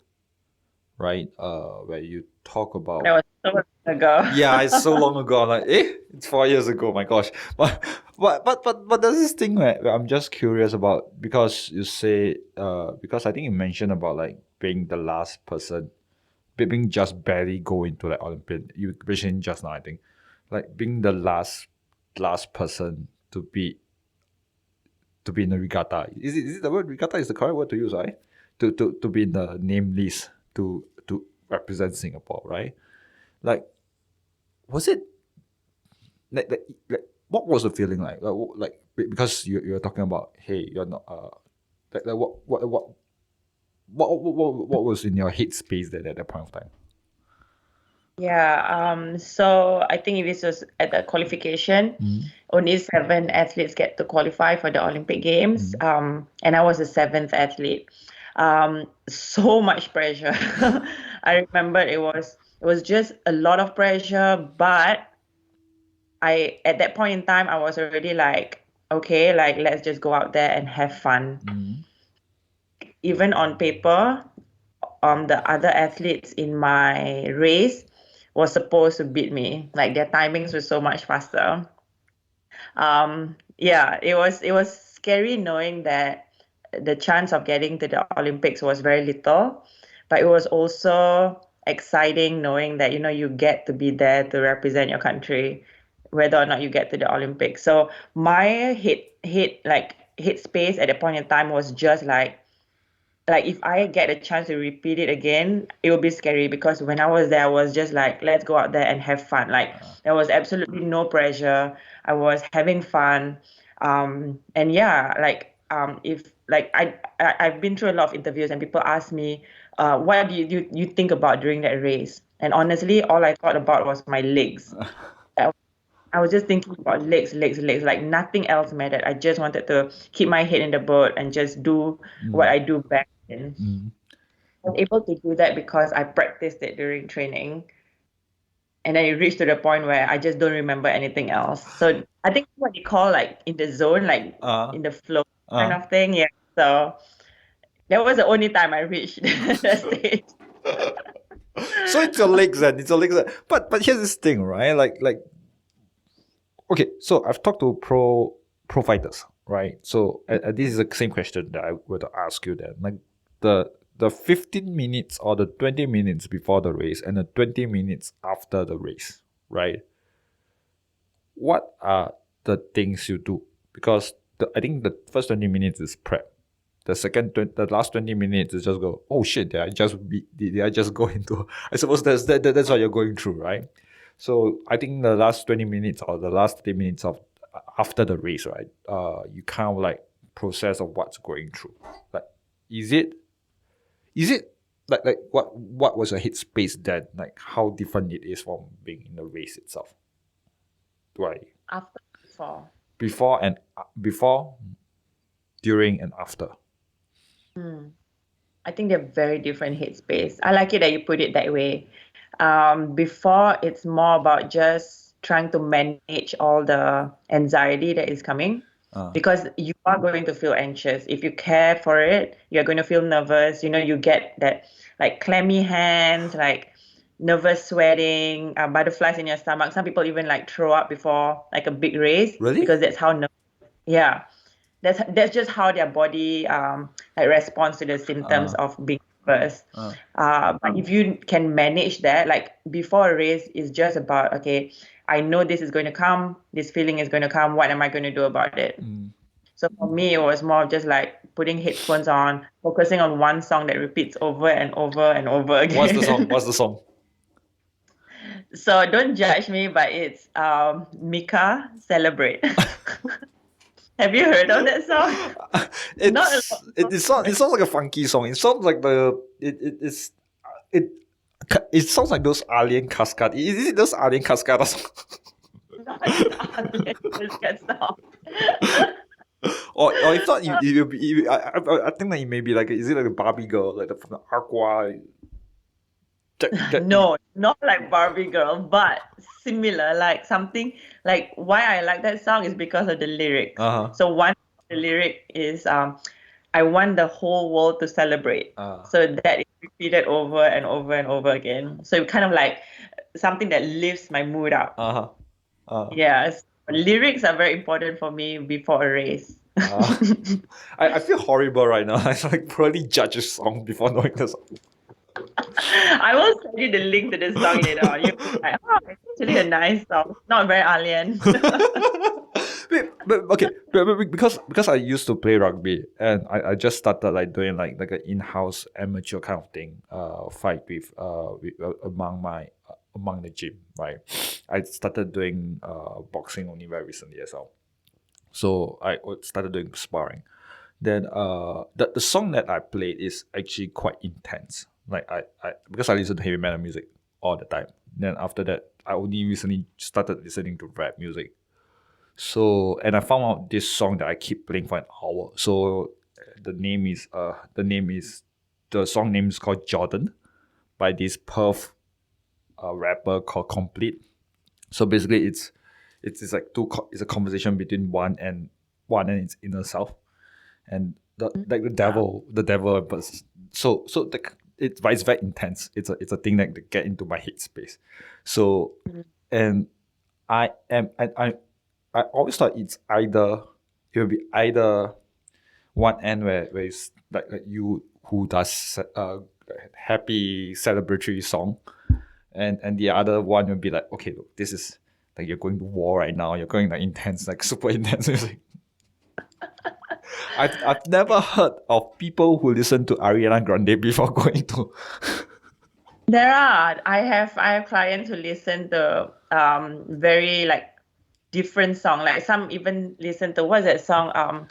right? Where you talk That about. was so long ago. Yeah, it's so long ago. I'm like, it's 4 years ago. My gosh, but there's this thing where I'm just curious about, because you say, because I think you mentioned about like being the last person, being just barely go into like Olympian. You mentioned just now, I think, like being the last person to be in the regatta. Is it the word regatta is the correct word to use, right? To be in the name list to represent Singapore, right? Like, was it like what was the feeling like because you're talking about, hey, you're not like what was in your head space there at that point of time? Yeah, so I think this was at the qualification. Only 7 athletes get to qualify for the Olympic Games. And I was the seventh athlete. So much pressure. I remember it was just a lot of pressure, but I at that point in time I was already like, okay, like let's just go out there and have fun. Even on paper, the other athletes in my race was supposed to beat me. Like their timings were so much faster. Yeah, it was scary knowing that the chance of getting to the Olympics was very little, but it was also exciting knowing that you get to be there to represent your country, whether or not you get to the Olympics. So my hit space at that point in time was just like if I get a chance to repeat it again, it will be scary because when I was there, I was just like, let's go out there and have fun. Like there was absolutely no pressure. I was having fun. And yeah, like if like I've been through a lot of interviews and people ask me, what do you think about during that race? And honestly, all I thought about was my legs. I I was just thinking about legs, legs, legs, like nothing else mattered. I just wanted to keep my head in the boat and just do what I do best. And I was able to do that because I practiced it during training. and then it reached to the point where I just don't remember anything else. So I think what you call like in the zone, like Uh, in the flow kind uh. of thing. Yeah. So that was the only time I reached that stage. So it's your legs then. It's your legs then. But here's this thing, right? Like okay, so I've talked to pro fighters, right? So this is the same question that I were to ask you then. Like the 15 minutes or the 20 minutes before the race and the 20 minutes after the race, right? What are the things you do? Because I think the first 20 minutes is prep. The last 20 minutes is just go, oh shit, did I just go into, I suppose that's what you're going through, right? So I think the last 20 minutes or the last 30 minutes of after the race, right? You kind of like process of what's going through. Like, is it like what was your headspace then? Like how different it is from being in the race itself? Right. After before. Before, during, and after. I think they're very different headspace. I like it that you put it that way. Before, it's more about just trying to manage all the anxiety that is coming because you are going to feel anxious. If you care for it, you're going to feel nervous. You get that like clammy hands, like nervous sweating, butterflies in your stomach. Some people even like throw up before like a big race Really? because that's how yeah, that's just how their body like responds to the symptoms of being nervous. But if you can manage that, like before a race, is just about okay, I know this is going to come, this feeling is going to come. What am I going to do about it? So for me, it was more of just like putting headphones on, focusing on one song that repeats over and over and over again. What's the song? What's the song? So don't judge me, but it's Mika Celebrate. Have you heard of that song? It sounds like a funky song. It sounds like it sounds like those alien cascade. Is it those alien cascade song? No, it's that song. or if not, I think that it may be like, is it like a Barbie girl, like from the Aqua? No, not like Barbie Girl, but similar. Like something like why I like that song is because of the lyrics. So one of the lyric is I want the whole world to celebrate. So that is repeated over and over and over again. So it kind of like something that lifts my mood up. Yes. Lyrics are very important for me before a race. I feel horrible right now. I like probably judge a song before knowing the song. I will send you the link to this song later on. You'll be like, oh, it's actually a nice song. Not very alien. Because I used to play rugby and I just started like doing like an in-house amateur kind of thing, fight with among the gym, right? I started doing boxing only very recently as well. So I started doing sparring. Then the song that I played is actually quite intense. Like I because I listen to heavy metal music all the time. Then after that, I only recently started listening to rap music. So and I found out this song that I keep playing for an hour. So the song name is called Jordan by this Perth rapper called Complete. So basically, it's like it's a conversation between one and its inner self, and the devil, but it's very intense. It's a thing that get into my headspace. So and I always thought it will be either one end where it's like you who does happy celebratory song, and the other one will be like, okay, look, this is like you're going to war right now. You're going like intense, like super intense music. I've never heard of people who listen to Ariana Grande before going to. There are. I have clients who listen to very like different song. Like some even listen to what's that song?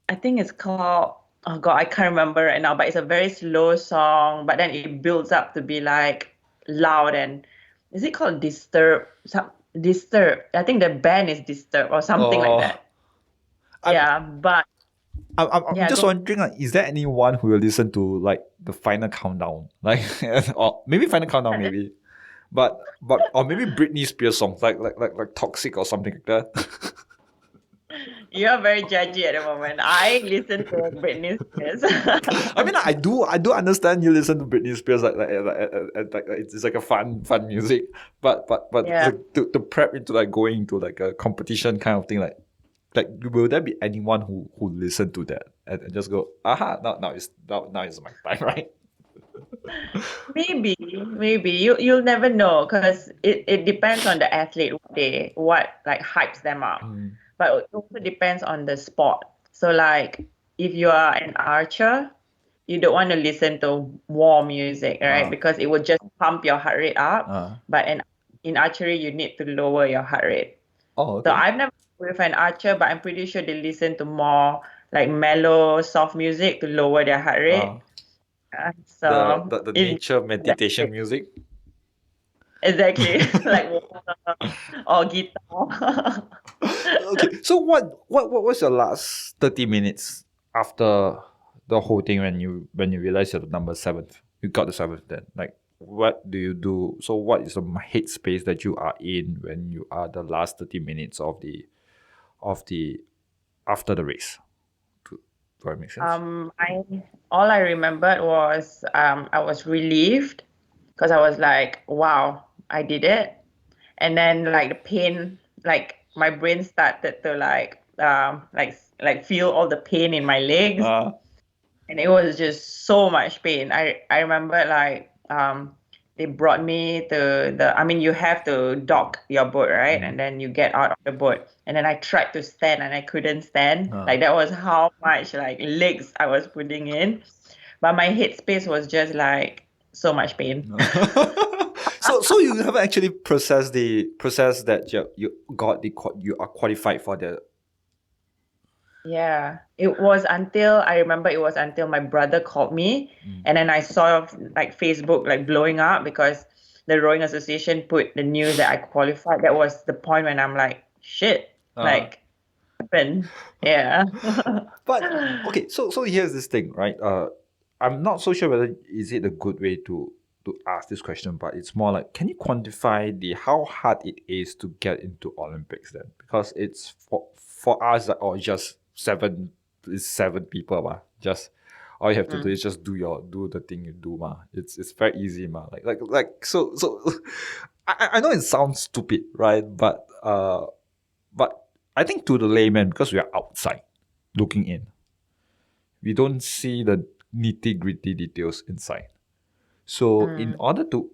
I think it's called, oh God, I can't remember right now, but it's a very slow song, but then it builds up to be like loud and is it called Disturb? Disturb. I think the band is Disturb or something like that. Yeah, but I'm just wondering, like, is there anyone who will listen to like the Final Countdown, like, or maybe Final Countdown, maybe, but or maybe Britney Spears songs like Toxic or something like that. You're very judgy at the moment. I listen to Britney Spears. I mean, I do understand you listen to Britney Spears like it's like a fun music, but Yeah. like, to prep into like going into like a competition kind of thing, like will there be anyone who listen to that and just go, aha, now is my time, right? Maybe you'll never know because it depends on the athlete what like hypes them up, but it also depends on the sport. So like if you are an archer, you don't want to listen to war music, right? Because it will just pump your heart rate up. But in archery, you need to lower your heart rate. Oh, So okay. I've never worked with an archer, but I'm pretty sure they listen to more like mellow, soft music to lower their heart rate. So The it's nature meditation music. exactly like water or guitar. Okay, so what was your last 30 minutes after the whole thing when you realized you're the number seventh? You got the seventh then. Like what do you do? So what is the headspace that you are in when you are the last 30 minutes of the after the race? Do that make sense? I all I remembered was I was relieved because I was like, wow, I did it. And then like the pain, like my brain started to like feel all the pain in my legs. Uh, And it was just so much pain. I remember like they brought me to I mean you have to dock your boat, right? And then you get out of the boat. And then I tried to stand and I couldn't stand. Like that was how much like legs I was putting in. But my headspace was just like so much pain. so you haven't actually processed that you are qualified for the. Yeah, it was until I remember it was until my brother called me and then I saw like Facebook like blowing up because the rowing association put the news that I qualified. That was the point when I'm like, shit, like happened. Yeah. But okay, so here's this thing, right? I'm not so sure whether is it a good way to ask this question, but it's more like, can you quantify the how hard it is to get into Olympics then? Because it's for us, like, oh, just seven people, ma. Just all you have to do is just do the thing you do, ma. It's very easy, ma. So I know it sounds stupid, right? But I think to the layman, because we are outside looking in, we don't see the nitty gritty details inside. So in order to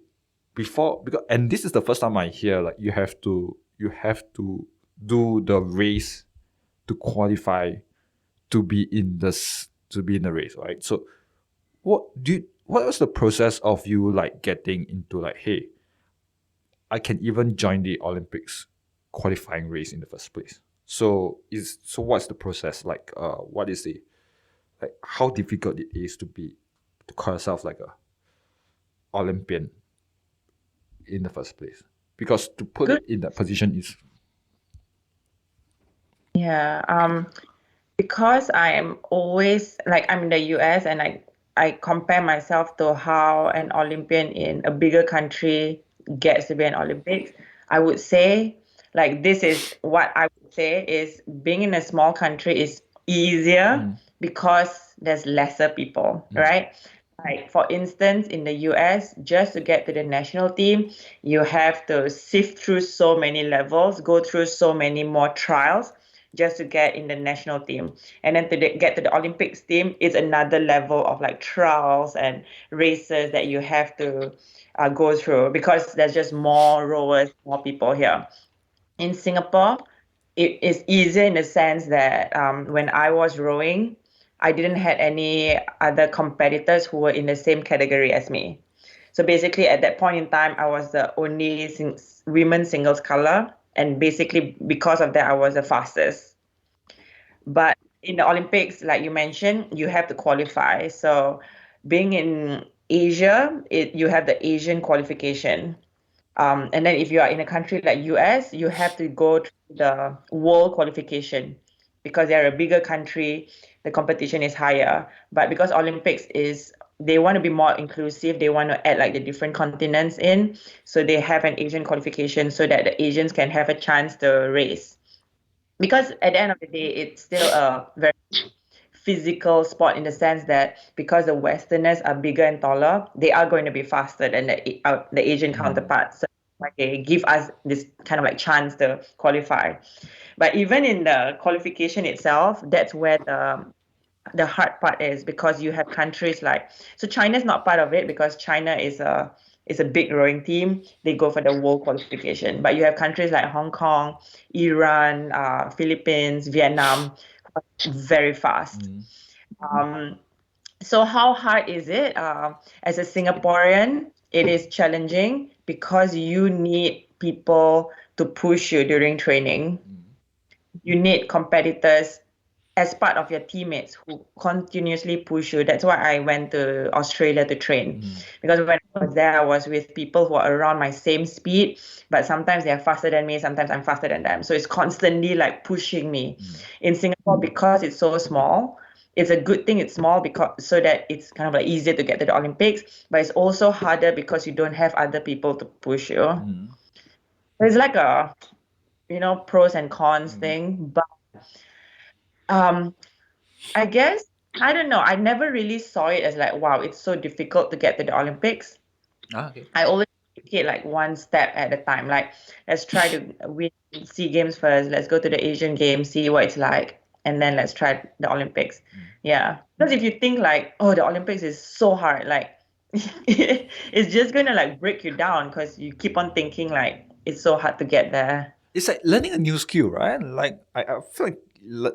because and this is the first time I hear like you have to do the race to qualify to be in the race, right? So what was the process of you like getting into like, hey, I can even join the Olympics qualifying race in the first place? So what's the process like? What is the like how difficult it is to call yourself like a Olympian in the first place? Because to put Good. it in that position is Yeah. Because I am always like I'm in the US and I compare myself to how an Olympian in a bigger country gets to be an Olympics. I would say like this is what I would say is being in a small country is easier because there's lesser people, right? Like for instance, in the US, just to get to the national team, you have to sift through so many levels, go through so many more trials just to get in the national team. And then get to the Olympics team is another level of like trials and races that you have to go through because there's just more rowers, more people here. In Singapore, it is easier in the sense that when I was rowing, I didn't have any other competitors who were in the same category as me. So basically, at that point in time, I was the only women singles color, and basically because of that, I was the fastest. But in the Olympics, like you mentioned, you have to qualify. So being in Asia, you have the Asian qualification. And then if you are in a country like US, you have to go to the world qualification because they're a bigger country, the competition is higher. But because Olympics is they want to be more inclusive. They want to add like the different continents in. So they have an Asian qualification so that the Asians can have a chance to race. Because at the end of the day, it's still a very physical sport in the sense that because the Westerners are bigger and taller, they are going to be faster than the Asian counterparts. So like they give us this kind of like chance to qualify. But even in the qualification itself, that's where the hard part is because you have countries like so China's not part of it because China is a big rowing team. They go for the world qualification. But you have countries like Hong Kong, Iran, Philippines, Vietnam, very fast. Um, so how hard is it? As a Singaporean, it is challenging because you need people to push you during training. You need competitors as part of your teammates who continuously push you. That's why I went to Australia to train. Because when I was there, I was with people who are around my same speed, but sometimes they're faster than me, sometimes I'm faster than them. So it's constantly like pushing me. In Singapore, because it's so small, it's a good thing it's small because so that it's kind of like easier to get to the Olympics, but it's also harder because you don't have other people to push you. It's like a pros and cons thing, but I guess I don't know. I never really saw it as like, wow, it's so difficult to get to the Olympics. Okay. I always take it like one step at a time. Like, let's try to win SEA Games first. Let's go to the Asian Games, see what it's like, and then let's try the Olympics. Yeah, because if you think like, oh, the Olympics is so hard, like it's just gonna like break you down because you keep on thinking like it's so hard to get there. It's like learning a new skill, right? Like I feel like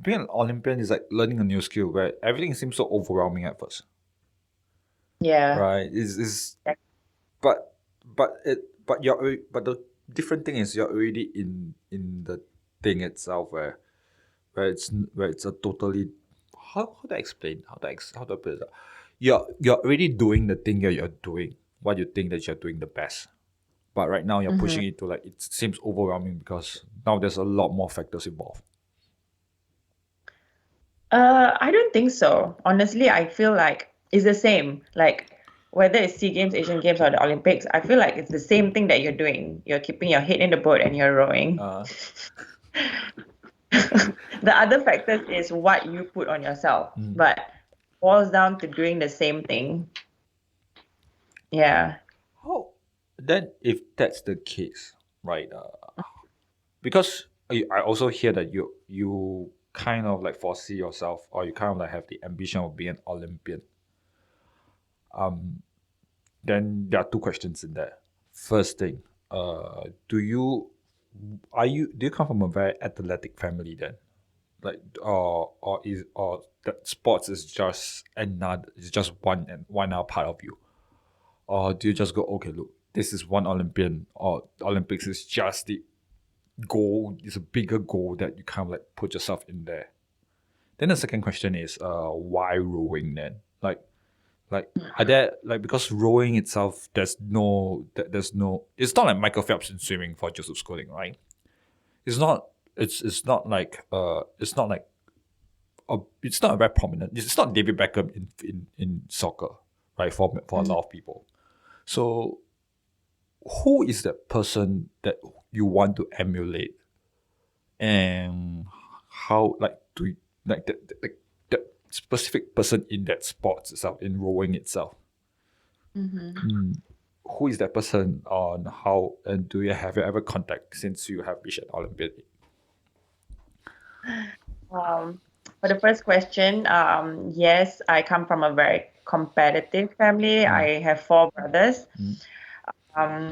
being an Olympian is like learning a new skill where everything seems so overwhelming at first, Yeah. right? Is but but the different thing is you're already in the thing itself where it's a totally how to explain how to put it up? You're already doing the thing you're doing what you think that you're doing the best, but right now you're pushing it to like it seems overwhelming because now there's a lot more factors involved. I don't think so. Honestly, I feel like it's the same. Like whether it's SEA Games, Asian Games, or the Olympics, I feel like it's the same thing that you're doing. You're keeping your head in the boat and you're rowing. The other factors is what you put on yourself, but boils down to doing the same thing. Yeah. How then if that's the case, right? Because I also hear that you kind of like foresee yourself or you kind of like have the ambition of being an Olympian. Then there are two questions in there. First thing, do you come from a very athletic family then? Like or that sports is just one other part of you? Or do you just go, okay, look, this is one Olympian or Olympics is just the goal, it's a bigger goal that you kind of like put yourself in there. Then the second question is why rowing then? Like are there like because rowing itself there's no it's not like Michael Phelps in swimming for Joseph Schooling, right? It's not like it's not very prominent. It's not David Beckham in soccer, right? For a lot of people. So who is that person that you want to emulate, and how like do you, like the specific person in that sport itself in rowing itself? Who is that person on how and have you ever contact since you have reached an Olympian? For the first question, yes, I come from a very competitive family. I have four brothers.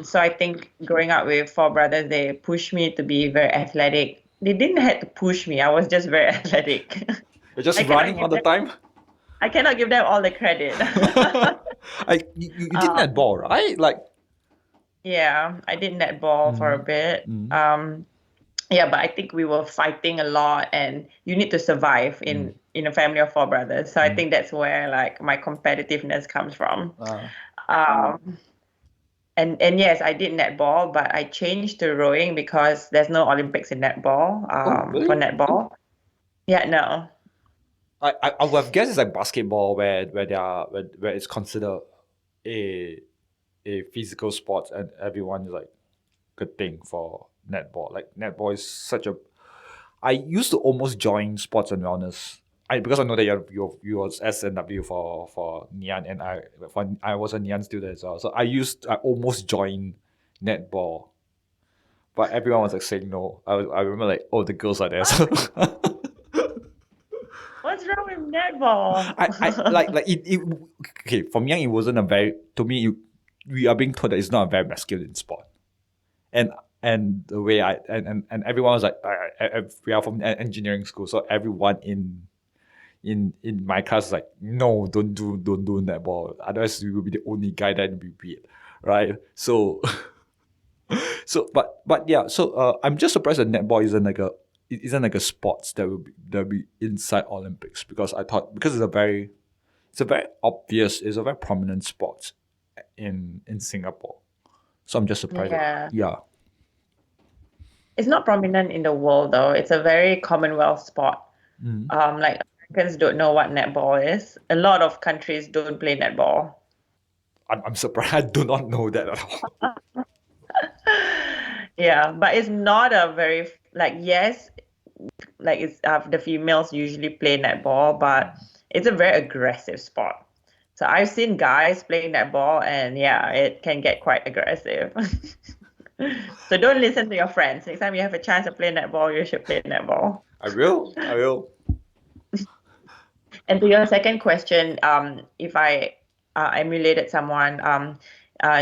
So I think growing up with four brothers, they pushed me to be very athletic. They didn't have to push me. I was just very athletic. You're just I cannot running all the time? I cannot give them all the credit. You did netball, right? Like Yeah, I did netball for a bit. Yeah, but I think we were fighting a lot, and you need to survive in a family of four brothers. So I think that's where like my competitiveness comes from. And yes, I did netball, but I changed to rowing because there's no Olympics in netball. really? For netball. Yeah, no. I would have guessed it's like basketball where they are where it's considered a a physical sport and everyone is like good thing for netball. Like netball is such a. I used to almost join sports and wellness. Because I know that you was SNW for Nian and I was a Nian student as well. So I almost joined netball, but everyone was like saying no. I remember like, oh, the girls are there. So What's wrong with netball? I like it okay, from young it wasn't a very, to me we are being told that it's not a very masculine sport. And the way and everyone was like, we are from engineering school, so everyone in my class is like, no, don't do netball, otherwise you will be the only guy that will be weird, right? So but yeah, so I'm just surprised that netball isn't like a sports that will be inside Olympics, because I thought, because it's a very prominent sport in Singapore. So I'm just surprised that, Yeah. yeah. It's not prominent in the world though. It's a very Commonwealth sport. Mm. Like Americans don't know what netball is. A lot of countries don't play netball. I'm surprised. I do not know that at all. Yeah, but it's not a very like yes, like it's the females usually play netball, but it's a very aggressive sport. So I've seen guys playing netball, and yeah, it can get quite aggressive. So don't listen to your friends. Next time you have a chance to play netball, you should play netball. I will. I will. And to your second question, if I emulated someone,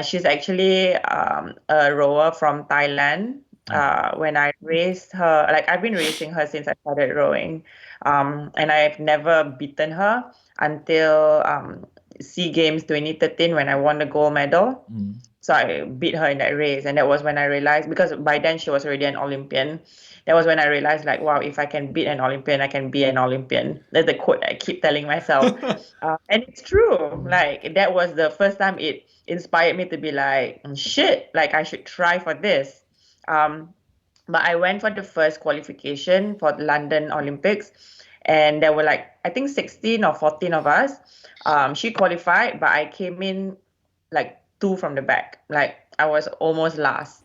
she's actually a rower from Thailand. When I raced her, like I've been racing her since I started rowing, and I've never beaten her until SEA Games 2013 when I won the gold medal. Mm. So I beat her in that race, and that was when I realized, because by then she was already an Olympian. That was when I realized, like, wow, if I can beat an Olympian, I can be an Olympian. That's the quote I keep telling myself, and it's true. Like that was the first time it inspired me to be like, shit, like I should try for this. Um, but I went for the first qualification for the London Olympics, and there were like I think 16 or 14 of us. She qualified, but I came in like two from the back. Like I was almost last.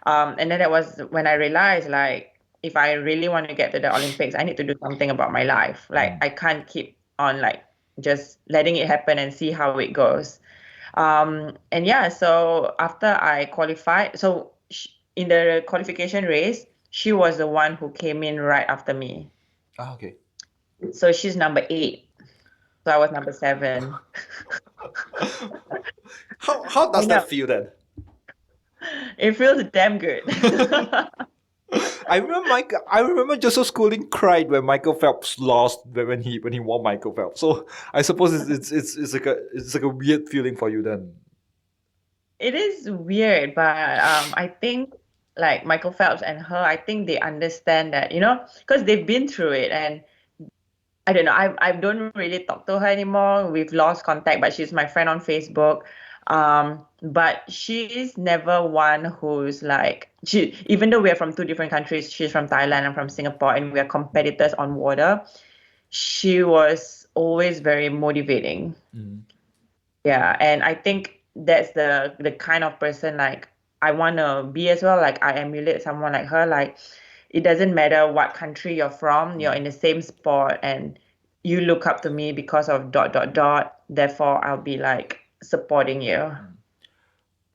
And then that was when I realized, like, if I really want to get to the Olympics, I need to do something about my life. Like I can't keep on like just letting it happen and see how it goes. And yeah, so after I qualified, so in the qualification race, she was the one who came in right after me. Okay. So she's number 8. So I was number 7. How I does know. that feel then? It feels damn good. I remember Joseph Schooling cried when Michael Phelps lost when he won Michael Phelps. So I suppose it's like a weird feeling for you then. It is weird, but I think like Michael Phelps and her, I think they understand that, because they've been through it, and I don't know. I don't really talk to her anymore. We've lost contact, but she's my friend on Facebook. But she's never one who's like even though we are from two different countries, she's from Thailand, I'm from Singapore, and we are competitors on water. She was always very motivating. Mm. Yeah, and I think that's the kind of person like I want to be as well. Like I emulate someone like her. Like it doesn't matter what country you're from, you're in the same sport, and you look up to me because of dot dot dot. Therefore, I'll be like supporting you.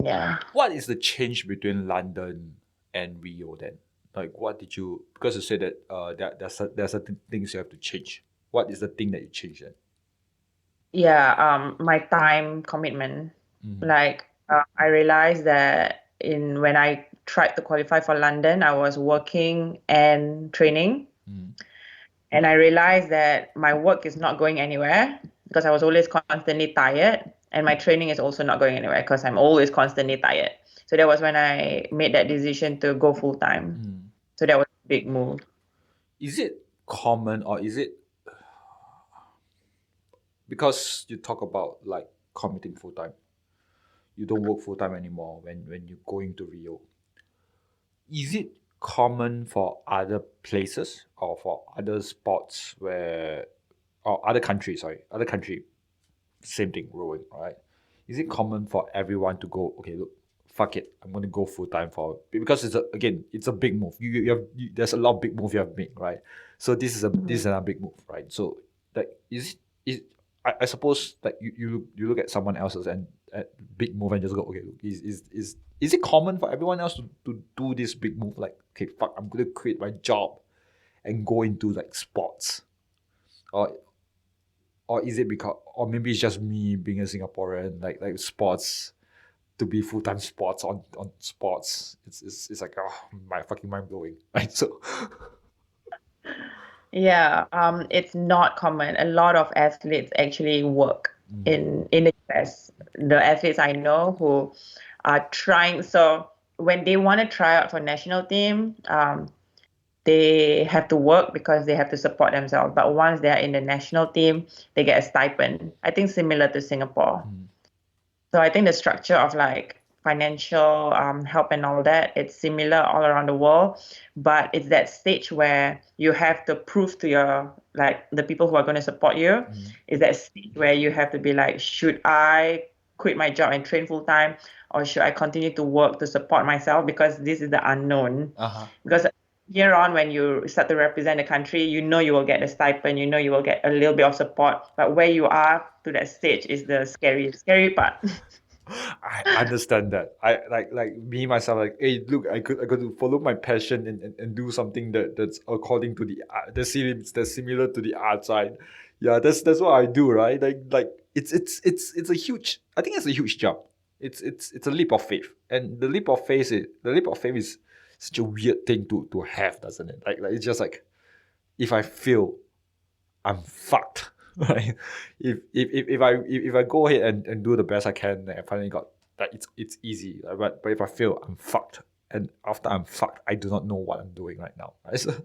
Yeah. What is the change between London and Rio then? Like, what did you? Because you said that there's certain things you have to change. What is the thing that you change then? Yeah, my time commitment. Mm. Like I realized that in when I tried to qualify for London, I was working and training. Mm. And I realized that my work is not going anywhere because I was always constantly tired. And my training is also not going anywhere because I'm always constantly tired. So that was when I made that decision to go full time. Mm. So that was a big move. Is it common, or is it because you talk about like committing full time? You don't work full time anymore when you're going to Rio. Is it common for other places or for other sports where or other country, same thing, rowing, right? Is it common for everyone to go, okay, look, fuck it, I'm going to go full time for, because it's a big move. There's a lot of big move you have made, right? So this is another big move, right? So like is I suppose that you look at someone else's and at big move and just go, okay, look, is it common for everyone else to do this big move, like, okay, fuck, I'm going to quit my job and go into like sports, or is it because, or maybe it's just me being a Singaporean, like sports, to be full-time sports on sports, it's like, oh, my fucking mind blowing, right? So Yeah, it's not common. A lot of athletes actually work in the US. The athletes I know who are trying, so when they want to try out for national team, they have to work because they have to support themselves. But once they are in the national team, they get a stipend. I think similar to Singapore. So I think the structure of like financial help and all that, it's similar all around the world. But it's that stage where you have to prove to your, like, the people who are going to support you, is that stage where you have to be like, should I quit my job and train full time, or should I continue to work to support myself, because this is the unknown. Because here on, when you start to represent the country, you know you will get a stipend, you know you will get a little bit of support. But where you are to that stage is the scary part. I understand that. I like me myself, like, hey, look, I got to follow my passion and do something that's according to the art, that's similar to the art side. Yeah, that's what I do, right? Like it's a huge, I think it's a huge jump. It's a leap of faith. And the leap of faith is such a weird thing to have, doesn't it? Like it's just like, if I fail, I'm fucked. Right? If I go ahead and do the best I can, and I finally got that, it's easy. But if I fail, I'm fucked. And after I'm fucked, I do not know what I'm doing right now. Right? So,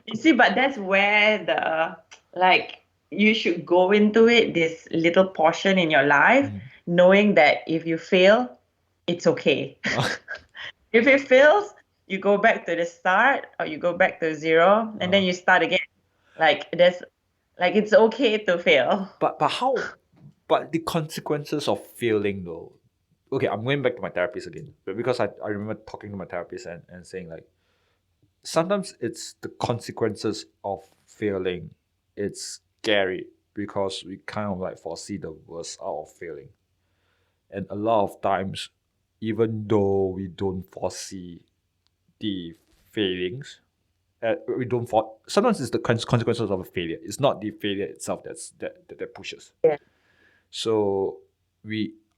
You see, but that's where the, like, you should go into it, this little portion in your life, knowing that if you fail, it's okay. If it fails, you go back to the start, or you go back to zero, and then you start again. Like there's, like, it's okay to fail. but the consequences of failing though. Okay, I'm going back to my therapist again, but because I remember talking to my therapist and saying, like, sometimes it's the consequences of failing. It's scary because we kind of like foresee the worst out of failing. And a lot of times, even though we don't foresee the failings, we don't for sometimes it's the consequences of a failure. It's not the failure itself that pushes. Yeah. So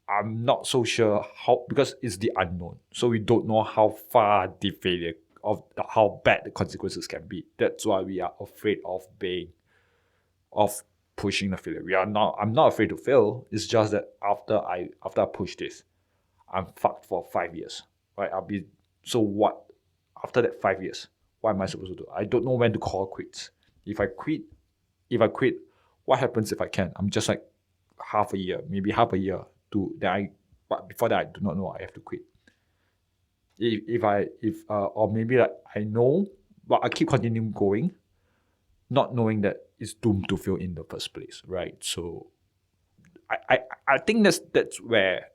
I'm not so sure how, because it's the unknown. So we don't know how far the failure how bad the consequences can be. That's why we are afraid of pushing the failure. I'm not afraid to fail. It's just that after I push this, I'm fucked for 5 years. Right? So what after that 5 years? What am I supposed to do? I don't know when to call quits. If I quit, what happens if I can? I'm just like maybe half a year but before that I do not know I have to quit. Or maybe like I know, but I keep continuing going, not knowing that it's doomed to fail in the first place, right? So I think that's where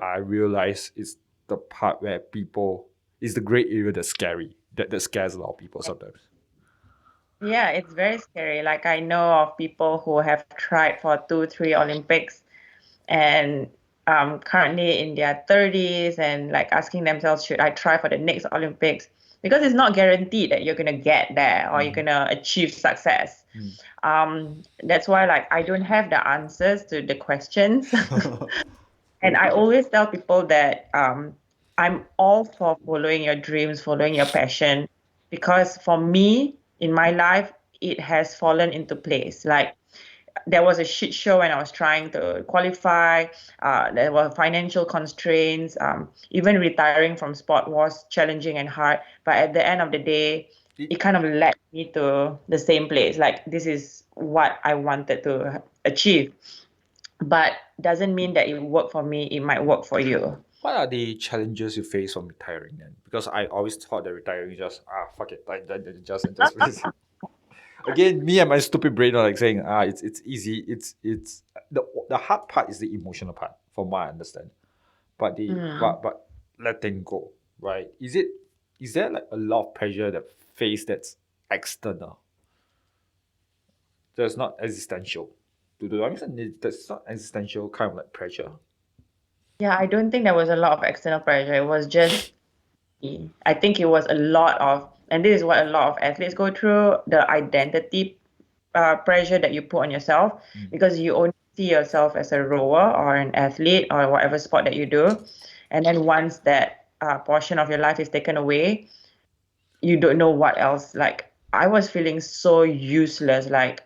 I realize is the part where people is the gray area that's scary, that scares a lot of people sometimes. Yeah, it's very scary. Like, I know of people who have tried for 3 Olympics, and currently in their 30s, and like asking themselves, should I try for the next Olympics? Because it's not guaranteed that you're gonna get there or you're gonna achieve success. That's why, like, I don't have the answers to the questions. And I always tell people that I'm all for following your dreams, following your passion, because for me, in my life, it has fallen into place. Like, there was a shit show when I was trying to qualify. There were financial constraints. Even retiring from sport was challenging and hard. But at the end of the day, it kind of led me to the same place. Like, this is what I wanted to achieve. But doesn't mean that it worked for me. It might work for you. What are the challenges you face from retiring then? Because I always thought that retiring is just fuck it, just again, me and my stupid brain are like saying, it's easy. It's the hard part is the emotional part, from what I understand. But but letting go, right? Is there like a lot of pressure that face that's external? That's not existential. Do I understand? That's not existential kind of like pressure. Yeah, I don't think there was a lot of external pressure. It was just, I think it was a lot of, and this is what a lot of athletes go through, the identity pressure that you put on yourself, because you only see yourself as a rower or an athlete or whatever sport that you do. And then once that portion of your life is taken away, you don't know what else. Like, I was feeling so useless. Like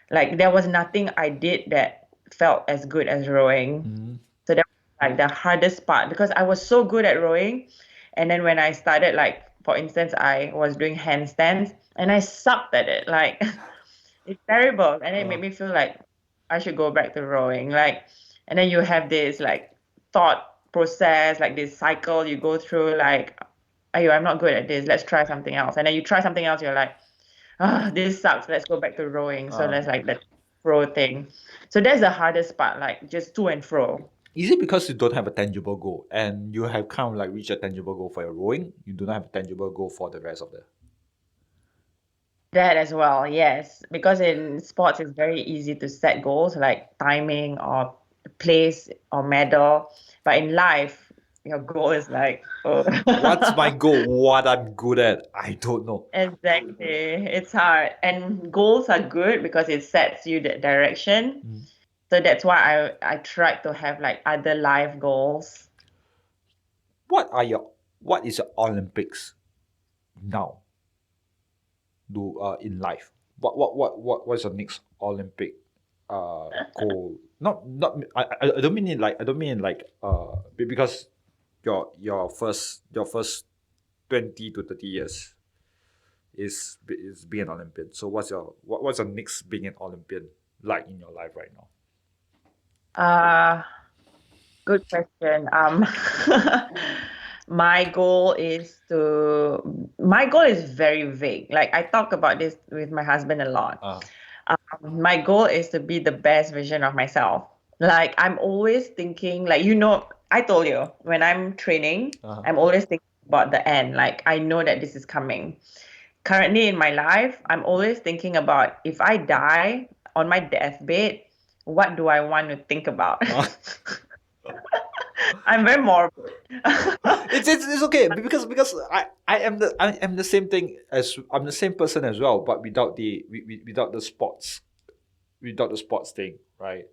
there was nothing I did that felt as good as rowing. So that was like the hardest part, because I was so good at rowing. And then when I started, like, for instance, I was doing handstands and I sucked at it. Like, it's terrible. And it made me feel like I should go back to rowing. Like, and then you have this like thought process, like this cycle you go through, like, ayo, I'm not good at this. Let's try something else. And then you try something else, you're like, this sucks. Let's go back to rowing. So that's like the pro thing. So that's the hardest part, like just to and fro. Is it because you don't have a tangible goal and you have kind of like reached a tangible goal for your rowing? You do not have a tangible goal for the rest of the. That as well, yes. Because in sports, it's very easy to set goals like timing or place or medal. But in life, your goal is like, oh. What's my goal? What I'm good at? I don't know. Exactly. It's hard. And goals are good because it sets you the direction. So that's why I tried to have like other life goals. What is your Olympics now? In life? What's your next Olympic goal? Not I don't mean it like because your first 20 to 30 years is being an Olympian. So what's your next being an Olympian like in your life right now? Good question. My goal is very vague. Like, I talk about this with my husband a lot. My goal is to be the best version of myself. Like, I'm always thinking, like, I told you, when I'm training, I'm always thinking about the end. Like, I know that this is coming. Currently in my life, I'm always thinking about, if I die on my deathbed, what do I want to think about? I'm very morbid. It's okay because I am the same thing as I'm the same person as well, but without the sports thing, right?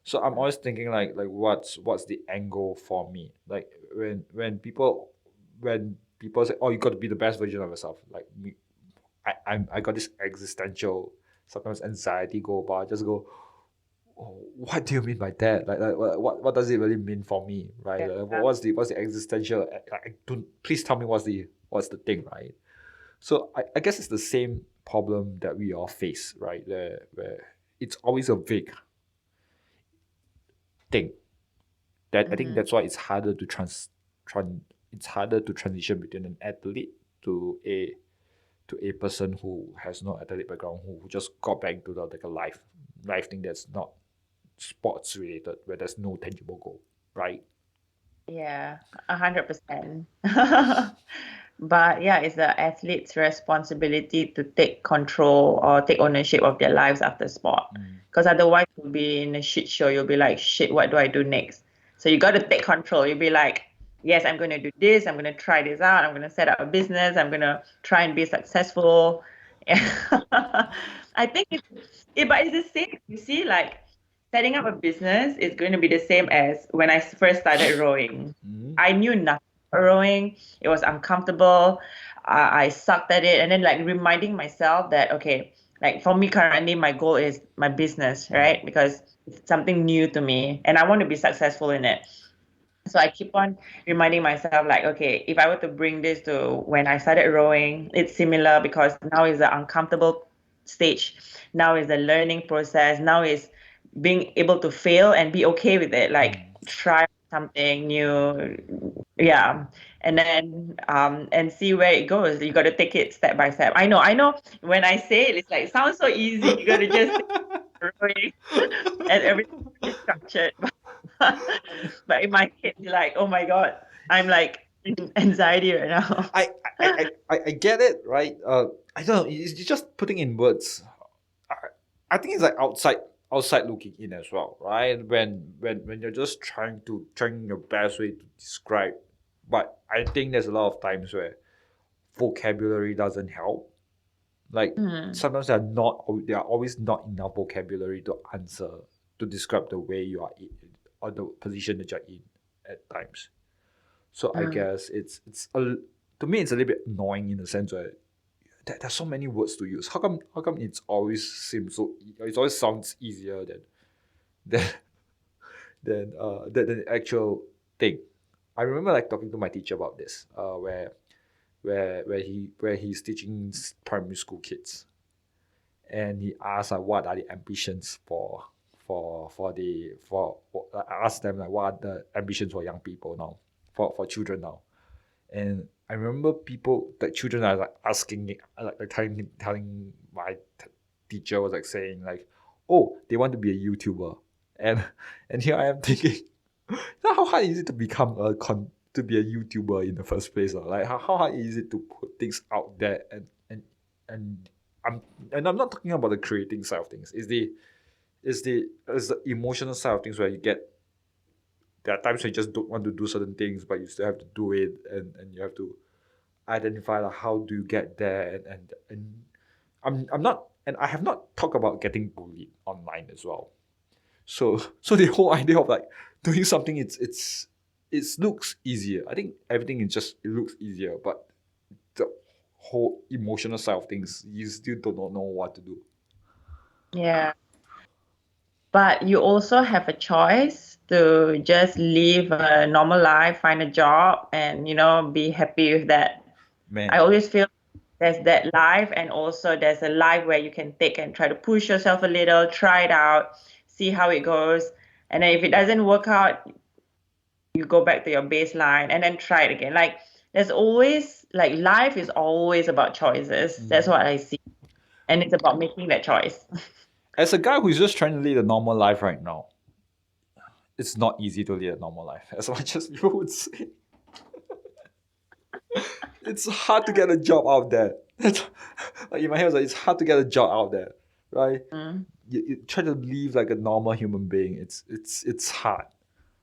So I'm always thinking like what's the angle for me? Like when people say, oh, you got to be the best version of yourself, like me, I got this existential sometimes anxiety go, but I just go, oh, what do you mean by that? Like what does it really mean for me, right? Like, what's the existential? I don't. Please tell me what's the thing, right? So I guess it's the same problem that we all face, right? Where it's always a vague thing. That I think that's why it's harder to it's harder to transition between an athlete to a person who has no athletic background, who just got back into like a life thing that's not sports related, where there's no tangible goal, right? Yeah, 100%. But yeah, it's the athlete's responsibility to take control or take ownership of their lives after sport. Because otherwise, you'll be in a shit show. You'll be like, shit, what do I do next? So you got to take control. You'll be like, yes, I'm going to do this. I'm going to try this out. I'm going to set up a business. I'm going to try and be successful. I think but it's the same. You see, like, setting up a business is going to be the same as when I first started rowing. I knew nothing about rowing. It was uncomfortable. I sucked at it. And then, like, reminding myself that, okay, like, for me currently, my goal is my business, right? Because it's something new to me and I want to be successful in it. So I keep on reminding myself, like, okay, if I were to bring this to when I started rowing, it's similar, because now is the uncomfortable stage. Now is the learning process. Now is being able to fail and be okay with it. Like, try something new. Yeah. And then and see where it goes. You got to take it step by step. I know when I say it, it's like, it sounds so easy. You got to just rowing and everything is structured. But in my head, you're like, oh my God, I'm like in anxiety right now. I get it, right? I don't know. It's just putting in words. I, I think it's like outside looking in as well, right? When you're just trying your best way to describe, but I think there's a lot of times where vocabulary doesn't help. Like Mm, sometimes there are always not enough vocabulary to answer to describe the way you are in or the position that you're in at times. So I mm, guess to me it's a little bit annoying in the sense where there's so many words to use. How come it always sounds easier than than the actual thing. I remember like talking to my teacher about this, where he's teaching primary school kids, and he asked like what are the ambitions I asked them like what are the ambitions for young people now, for children now. And I remember children are like asking me, like telling my teacher was like saying like, oh, they want to be a YouTuber, and and here I am thinking, how hard is it to become to be a YouTuber in the first place? Like how hard is it to put things out there and I'm I'm not talking about the creating side of things. Is the emotional side of things where you get there are times when you just don't want to do certain things, but you still have to do it, and you have to identify like how do you get there, and I'm not, and I have not talked about getting bullied online as well. So the whole idea of like doing something, it looks easier. I think everything is just it looks easier, but the whole emotional side of things, you still do not know what to do. yeah. But you also have a choice to just live a normal life, find a job, and be happy with that. I Man, always feel there's that life, and also there's a life where you can take and try to push yourself a little, try it out, see how it goes. And then if it doesn't work out, you go back to your baseline and then try it again. Like there's always like life is always about choices. That's what I see. And it's about making that choice. as a guy who's just trying to lead a normal life right now, it's not easy to lead a normal life. As much as people would say, it's hard to get a job out there. Like in my head, it's hard to get a job out there, right? Mm, You try to live like a normal human being. It's hard,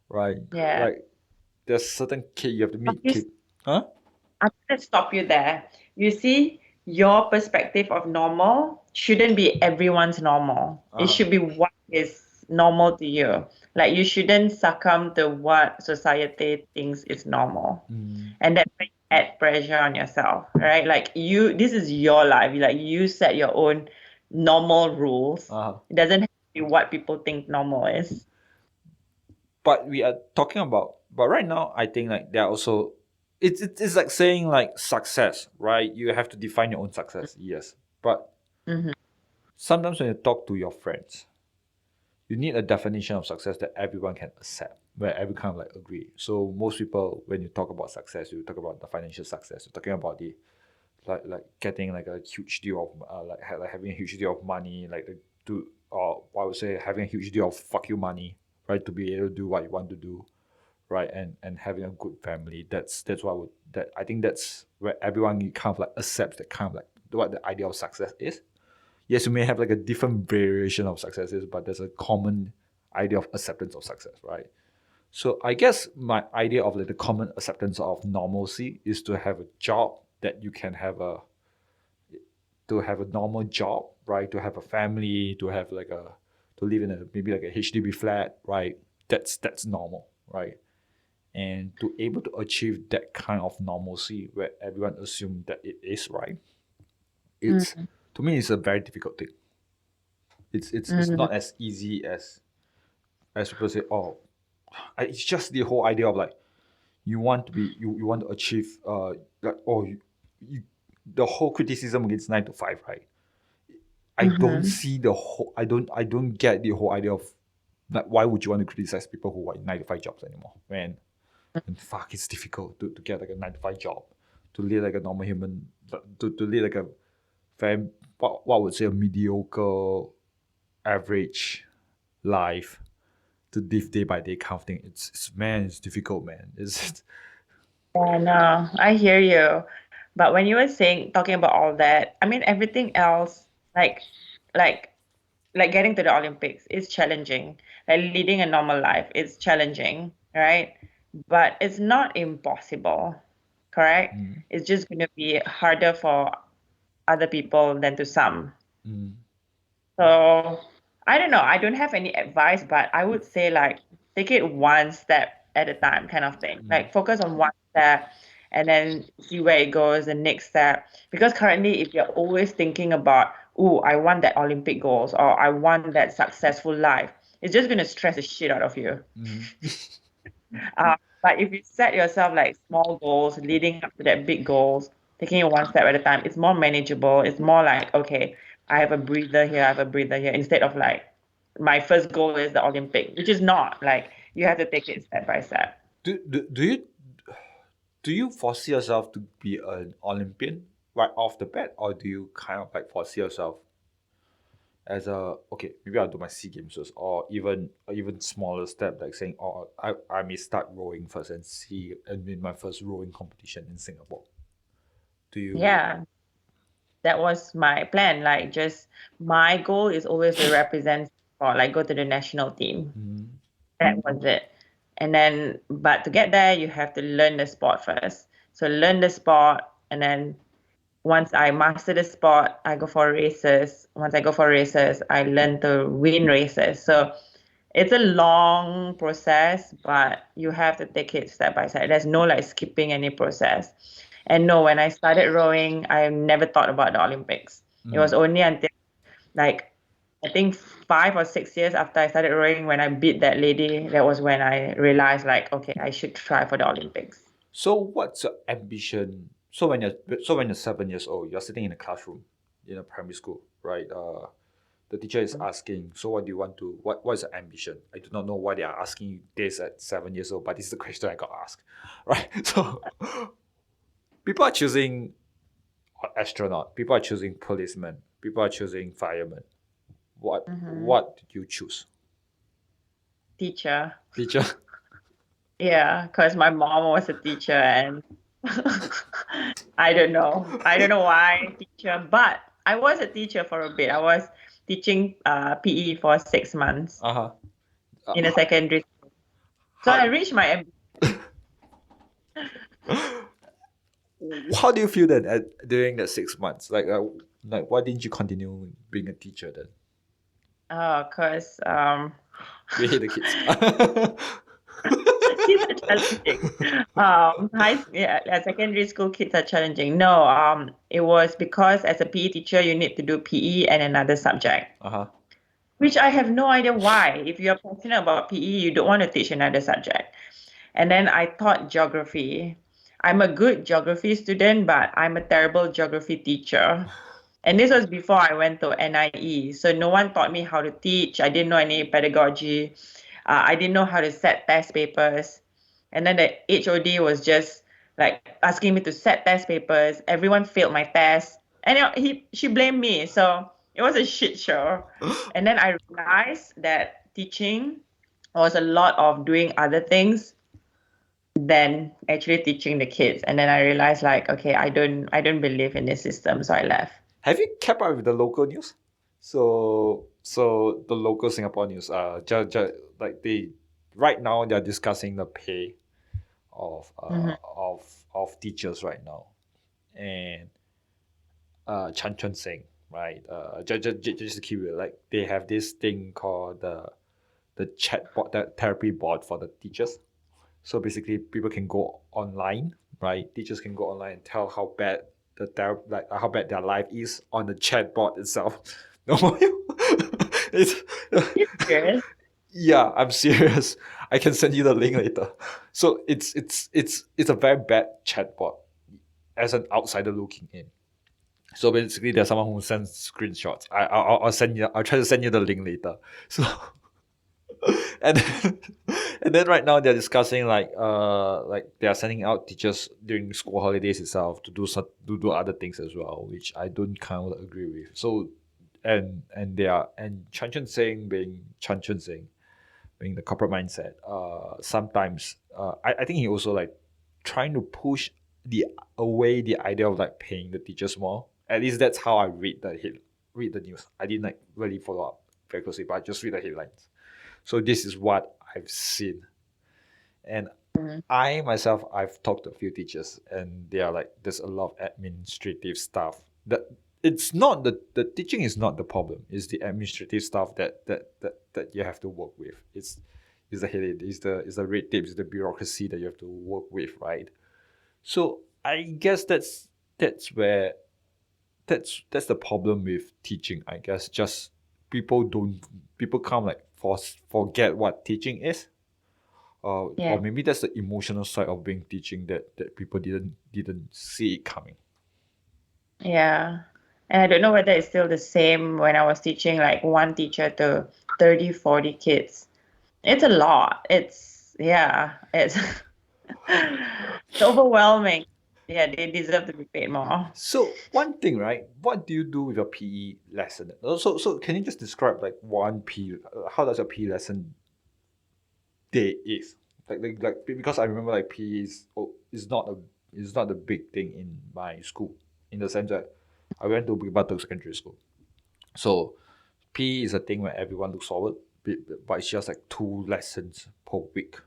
right? yeah. Like there's certain kid you have to But meet you kid, huh? I'm going to stop you there. You see, your perspective of normal shouldn't be everyone's normal. It Uh-huh. should be what is normal to you. Like you shouldn't succumb to what society thinks is normal. Mm, And that's why you add pressure on yourself, right? Like this is your life. Like you set your own normal rules. uh-huh. It doesn't have to be what people think normal is. But we are talking about, but right now I think like there are also, it's like saying like success, right? You have to define your own success, yes. But Mm-hmm. sometimes when you talk to your friends, you need a definition of success that everyone can accept, where everyone kind of like agree. So most people, when you talk about success, you talk about the financial success. You're talking about the like getting like a huge deal of like having a huge deal of money, like to or I would say having a huge deal of fuck you money, right? To be able to do what you want to do, right? And having a good family. That's what I would that I think that's where everyone kind of like accepts that kind of like what the idea of success is. Yes, you may have like a different variation of successes, but there's a common idea of acceptance of success, right? So I guess my idea of like the common acceptance of normalcy is to have a job that you can have a normal job, right? To have a family, to live in a maybe like a HDB flat, right? That's normal, right? And to able to achieve that kind of normalcy where everyone assumes that it is right, it's to me it's a very difficult thing. It's Mm-hmm. not as easy as people say. Oh, it's just the whole idea of like you want to achieve like you the whole criticism against 9 to 5, right? I don't Mm-hmm. see the whole I don't get the whole idea of Like, why would you want to criticize people who are in 9 to 5 jobs anymore? Man, and fuck, it's difficult to get like a 9 to 5 job, to lead like a normal human, to lead like a very, what would say, a mediocre, average life, to live day by day kind of thing. It's difficult, man. It's Yeah, no, I hear you. But when you were talking about all that, I mean, everything else, like, like, like getting to the Olympics is challenging. Like leading a normal life is challenging, right? But it's not impossible, correct? mm, It's just going to be harder for other people than to some. mm, So I don't know. I don't have any advice, but I would say like take it one step at a time, kind of thing. mm, Like focus on one step and then see where it goes, the next step. Because currently, if you're always thinking about, oh, I want that Olympic goals or I want that successful life, it's just gonna stress the shit out of you. mm. But if you set yourself like small goals leading up to that big goals, taking it one step at a time, it's more manageable. It's more like, okay, I have a breather here, I have a breather here, instead of like my first goal is the Olympic, which is not like you have to take it step by step. Do you foresee yourself to be an Olympian right off the bat, or do you kind of like foresee yourself as a, okay, maybe I'll do my SEA Games first, or even smaller step, like saying, oh, I may start rowing first and see and win my first rowing competition in Singapore. Do you? Yeah, that was my plan. Like just my goal is always to represent or like go to the national team. Mm, That was it. And then, but to get there, you have to learn the sport first. So learn the sport, and then once I master the sport, I go for races. Once I go for races, I learn to win races. So it's a long process, but you have to take it step by step. There's no like skipping any process. And no, when I started rowing, I never thought about the Olympics. It mm. was only until like I think 5 or 6 years after I started rowing, when I beat that lady, that was when I realized like, okay, I should try for the Olympics. So what's your ambition? So when you're 7 years old, you're sitting in a classroom in a primary school, right? The teacher is asking, so what do you want to, what is your ambition? I do not know why they are asking you this at 7 years old, but this is the question I got asked, right? So people are choosing astronaut, people are choosing policeman, people are choosing fireman. Mm-hmm. What did you choose? Teacher. Teacher? Yeah, because my mom was a teacher and I don't know. I don't know why teacher, but I was a teacher for a bit. I was teaching PE for 6 months Uh-huh. in a secondary school. So How I reached my how do you feel then during the 6 months? Like why didn't you continue being a teacher then? because You hate the kids. kids are challenging. Secondary school kids are challenging. No, it was because as a PE teacher, you need to do PE and another subject, Uh-huh. which I have no idea why. If you're passionate about PE, you don't want to teach another subject. And then I taught geography. I'm a good geography student, but I'm a terrible geography teacher. And this was before I went to NIE. So no one taught me how to teach. I didn't know any pedagogy. I didn't know how to set test papers. And then the HOD was just like asking me to set test papers. Everyone failed my test. And she blamed me. So it was a shit show. And then I realized that teaching was a lot of doing other things than actually teaching the kids. And then I realized like, okay, I don't believe in this system. So I left. Have you kept up with the local news? So the local Singapore news, like they right now they're discussing the pay of Mhm. teachers right now, and Chan Chun Sing, right? Just to keep it, like they have this thing called the chat bot, the therapy bot for the teachers. So basically, people can go online, right? Teachers can go online and tell how bad how bad their life is on the chatbot itself. No, it's You serious? yeah, I'm serious. I can send you the link later. So it's a very bad chatbot as an outsider looking in. So basically, there's someone who sends screenshots. I'll send you. I'll try to send you the link later. So and then, and then right now they're discussing like they are sending out teachers during school holidays itself to do to do other things as well, which I don't kind of agree with. So and they are and Chan Chun Sing being the corporate mindset. Sometimes I think he also like trying to push the away the idea of like paying the teachers more. At least that's how I read the news. I didn't like really follow up very closely, but I just read the headlines. So this is what I've seen. And Mm. I myself, I've talked to a few teachers, and they are like, there's a lot of administrative stuff. That it's not the teaching is not the problem. It's the administrative stuff that you have to work with. It's the headache, it's the red tape, it's the bureaucracy that you have to work with, right? So I guess that's where that's the problem with teaching. I guess just people don't people can't like forget what teaching is, or Yeah. maybe that's the emotional side of being teaching that people didn't see it coming. Yeah. And I don't know whether it's still the same when I was teaching like one teacher to 30, 40 kids. It's a lot. Yeah, it's it's overwhelming. Yeah, they deserve to be paid more. So one thing, right? What do you do with your PE lesson? So can you just describe like one PE? How does a PE lesson day is? Like because I remember like PE is not a big thing in my school, in the sense that I went to Bukit Batok Secondary School. So PE is a thing where everyone looks forward, but it's just like two lessons per week.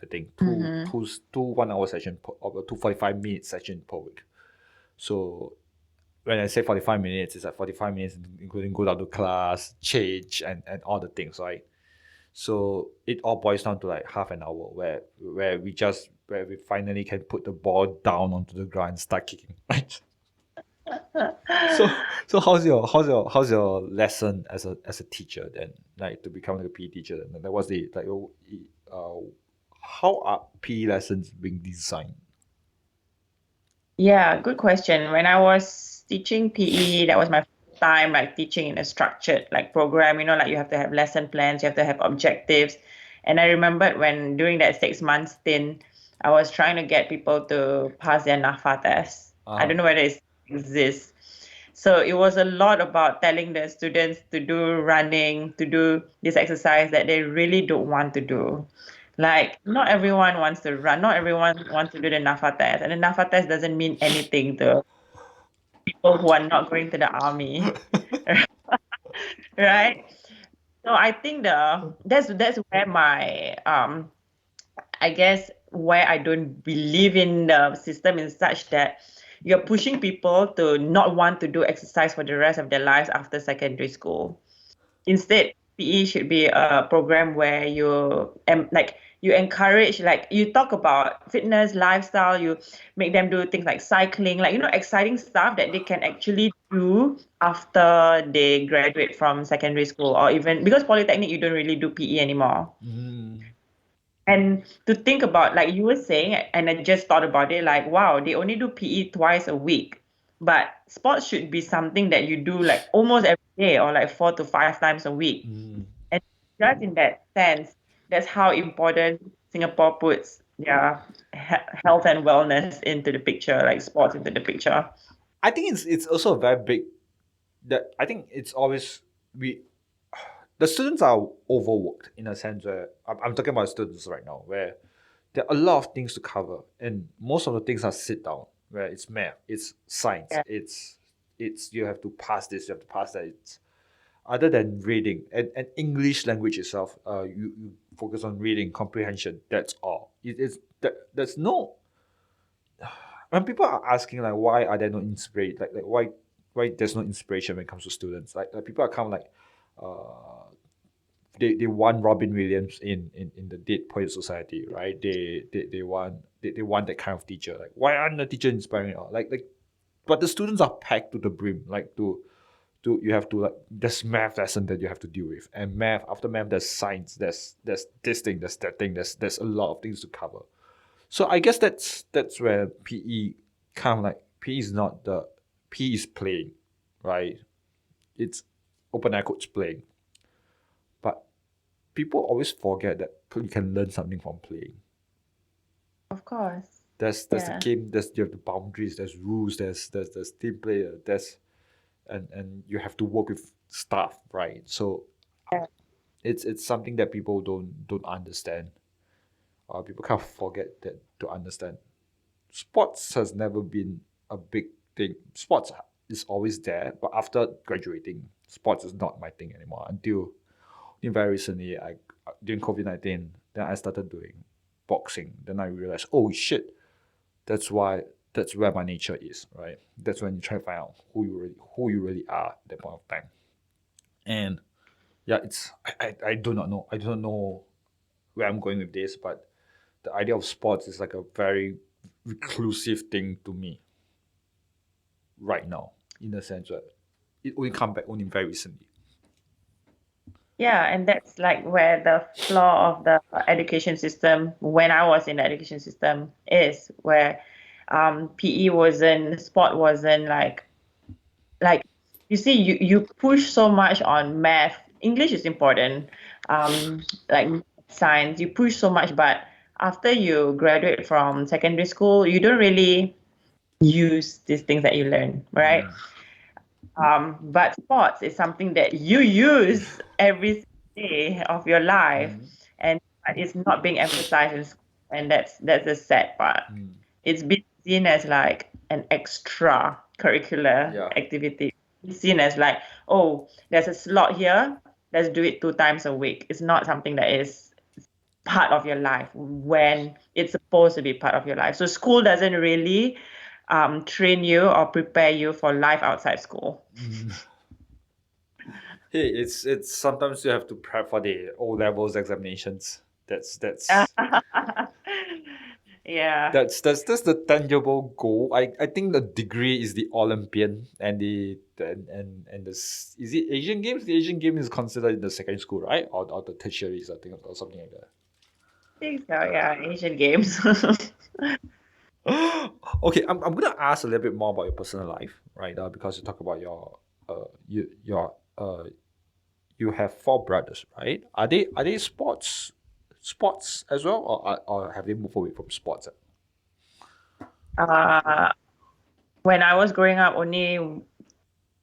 I think Mm-hmm. two 1 hour session or 2 45 minute session per week. So when I say 45 minutes, it's like 45 minutes including go down to class, change, and all the things, right? So it all boils down to like half an hour where we finally can put the ball down onto the ground and start kicking, right? So how's your lesson as a teacher then, like to become like a PE teacher then? Like what's the like uh how are PE lessons being designed? Yeah, good question. When I was teaching PE, that was my first time like teaching in a structured like program, like you have to have lesson plans, you have to have objectives. And I remembered when during that 6 month stint, I was trying to get people to pass their NAFA test. I Uh-huh. don't know whether it exists. So it was a lot about telling the students to do running, to do this exercise that they really don't want to do. Like, not everyone wants to run, not everyone wants to do the NAFA test. And the NAFA test doesn't mean anything to people who are not going to the army, right? So I think that's where my I guess where I don't believe in the system is such that you're pushing people to not want to do exercise for the rest of their lives after secondary school. Instead, PE should be a program where like you encourage, like you talk about fitness, lifestyle, you make them do things like cycling, like exciting stuff that they can actually do after they graduate from secondary school, or even because polytechnic you don't really do PE anymore. Mm, And to think about, like you were saying, and I just thought about it, like, wow, they only do PE twice a week. But sports should be something that you do like almost every day or like 4 to 5 times a week. mm. And just in that sense, that's how important Singapore puts their health and wellness into the picture, like sports into the picture. I think it's also a very big that I think it's always we the students are overworked in a sense where I'm talking about students right now where there are a lot of things to cover, and most of the things are sit down where it's math, it's science, Yeah. it's you have to pass this, you have to pass that. It's other than reading and English language itself, you focus on reading comprehension. That's all. It's there's no when people are asking like why are there no inspiration like why there's no inspiration when it comes to students, like people are kind of like uh they want Robin Williams in the Dead Poet Society, right? They want that kind of teacher. Like why aren't the teacher inspiring at all? Like but the students are packed to the brim. Like to you have to like there's math lesson that you have to deal with, and math after math there's science, there's this thing, there's that thing, there's a lot of things to cover. So I guess that's where PE kind of like PE is not the PE is playing, right? It's open air coach playing, but people always forget that you can learn something from playing. Of course. There's the Yeah. game, you have the boundaries, there's rules, there's team player, and you have to work with staff, right? So Yeah. it's something that people don't understand. People kind of forget that to understand. Sports has never been a big thing. Sports is always there, but after graduating, sports is not my thing anymore. Until very recently, I during COVID-19, then I started doing boxing. Then I realized, oh shit, that's where my nature is, right? That's when you try to find out who you really are at that point of time. And yeah, I do not know. I do not know where I'm going with this, but the idea of sports is like a very reclusive thing to me right now, in the sense that it only come back only very recently. Yeah, and that's like where the flaw of the education system, when I was in the education system, is where PE wasn't, sport wasn't like you see, you push so much on math. English is important, like science. You push so much, but after you graduate from secondary school, you don't really use these things that you learn, right? But sports is something that you use every day of your life, and it's not being emphasized in school, and that's the sad part. It's been seen as like an extra curricular Yeah. activity. It's seen as like, oh, there's a slot here, let's do it 2 times a week. It's not something that is part of your life when it's supposed to be part of your life. So school doesn't really train you or prepare you for life outside school. Hey, it's sometimes you have to prep for the O levels examinations. That's Yeah. that's the tangible goal. I think the degree is the Olympian and is it Asian Games? The Asian Game is considered in the secondary school, right? Or the tertiary, I think, or something like that. I think so, yeah, Asian Games. Okay, I'm gonna ask a little bit more about your personal life, right? Because you talk about you have 4 brothers, right? Are they sports as well, or have they moved away from sports? uh, when I was growing up, only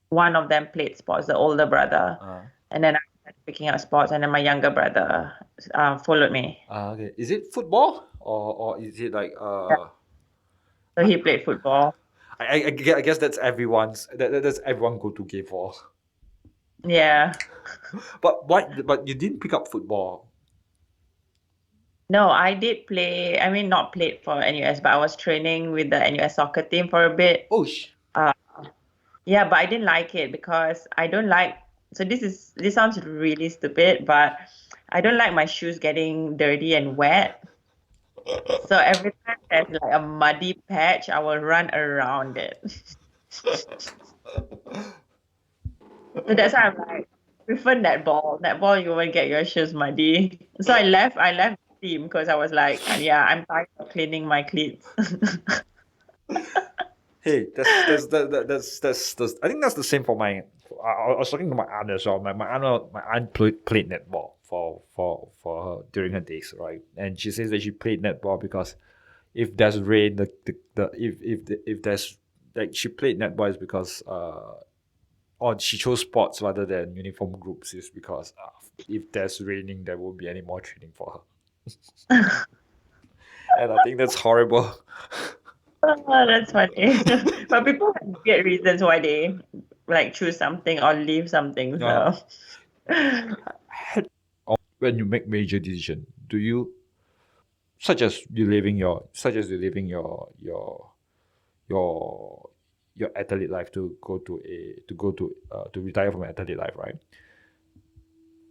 one of them played sports, the older brother. And then I started picking up sports, and then my younger brother followed me. Okay. Is it football or is it like So he played football. I guess that's that's everyone go to game for. Yeah. But you didn't pick up football. No, I did play. I mean, not played for NUS, but I was training with the NUS soccer team for a bit. Oh Yeah, but I didn't like it because I don't like. So this sounds really stupid, but I don't like my shoes getting dirty and wet. So every time there's like a muddy patch, I will run around it. So that's why I'm like, prefer netball. Netball, you won't get your shoes muddy. So I left the team because I was like, yeah, I'm tired of cleaning my cleats. Hey, that's I think that's the same for my. I was talking to my aunt as well. My aunt played netball for her during her days, right? And she says that she played netball because if there's rain, if there's like she played netball is because or she chose sports rather than uniform groups is because if there's raining, there won't be any more training for her. And I think that's horrible. Oh, that's funny. But people have weird reasons why they like choose something or leave something. So When you make major decision, do you such as you living your your athlete life to go to retire from athlete life, right?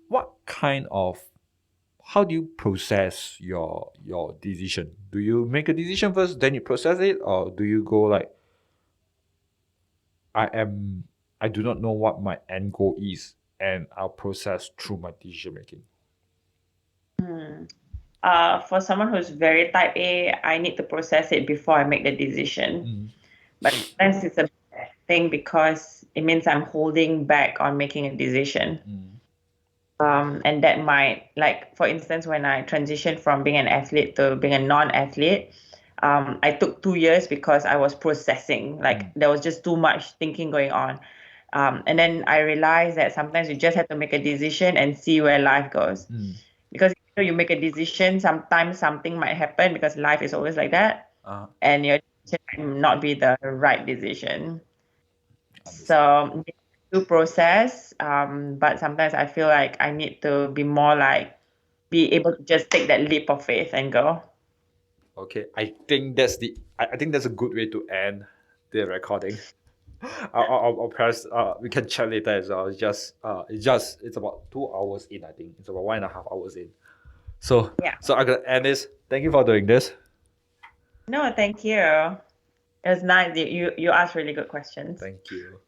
What kind of how do you process your decision? Do you make a decision first, then you process it, or do you go like I am I do not know what my end goal is and I'll process through my decision making? for someone who's very type A, I need to process it before I make the decision. But sometimes it's a bad thing because it means I'm holding back on making a decision. And that might, like, for instance, when I transitioned from being an athlete to being a non-athlete, I took 2 years because I was processing. Like, there was just too much thinking going on. And then I realized that sometimes you just have to make a decision and see where life goes. Because you make a decision, sometimes something might happen because life is always like that, and your decision might not be the right decision. So do process, but sometimes I feel like I need to be more like be able to just take that leap of faith and go. Okay, I think that's a good way to end the recording. I'll press. We can chat later as well. It's about 2 hours in. I think it's about 1.5 hours in. So Yeah. so I'm gonna end this. Thank you for doing this. No, thank you. It was nice. You asked really good questions. Thank you.